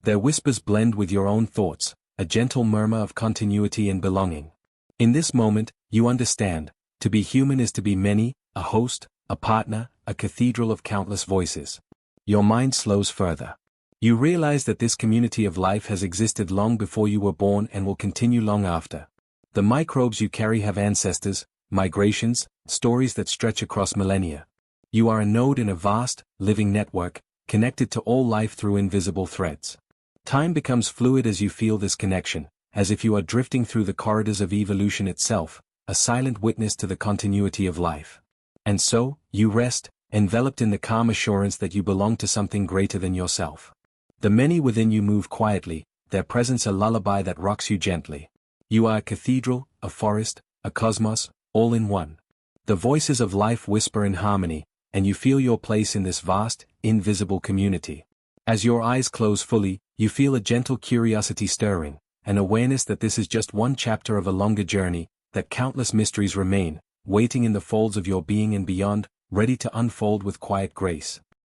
Their whispers blend with your own thoughts, a gentle murmur of continuity and belonging. In this moment, you understand, to be human is to be many, a host, a partner, a cathedral of countless voices. Your mind slows further. You realize that this community of life has existed long before you were born and will continue long after. The microbes you carry have ancestors, migrations, stories that stretch across millennia. You are a node in a vast, living network, connected to all life through invisible threads. Time becomes fluid as you feel this connection, as if you are drifting through the corridors of evolution itself, a silent witness to the continuity of life. And so, you rest, enveloped in the calm assurance that you belong to something greater than yourself. The many within you move quietly, their presence a lullaby that rocks you gently. You are a cathedral, a forest, a cosmos, all in one. The voices of life whisper in harmony, and you feel your place in this vast, invisible community. As your eyes close fully, you feel a gentle curiosity stirring, an awareness that this is just one chapter of a longer journey, that countless mysteries remain, waiting in the folds of your being and beyond, ready to unfold with quiet grace.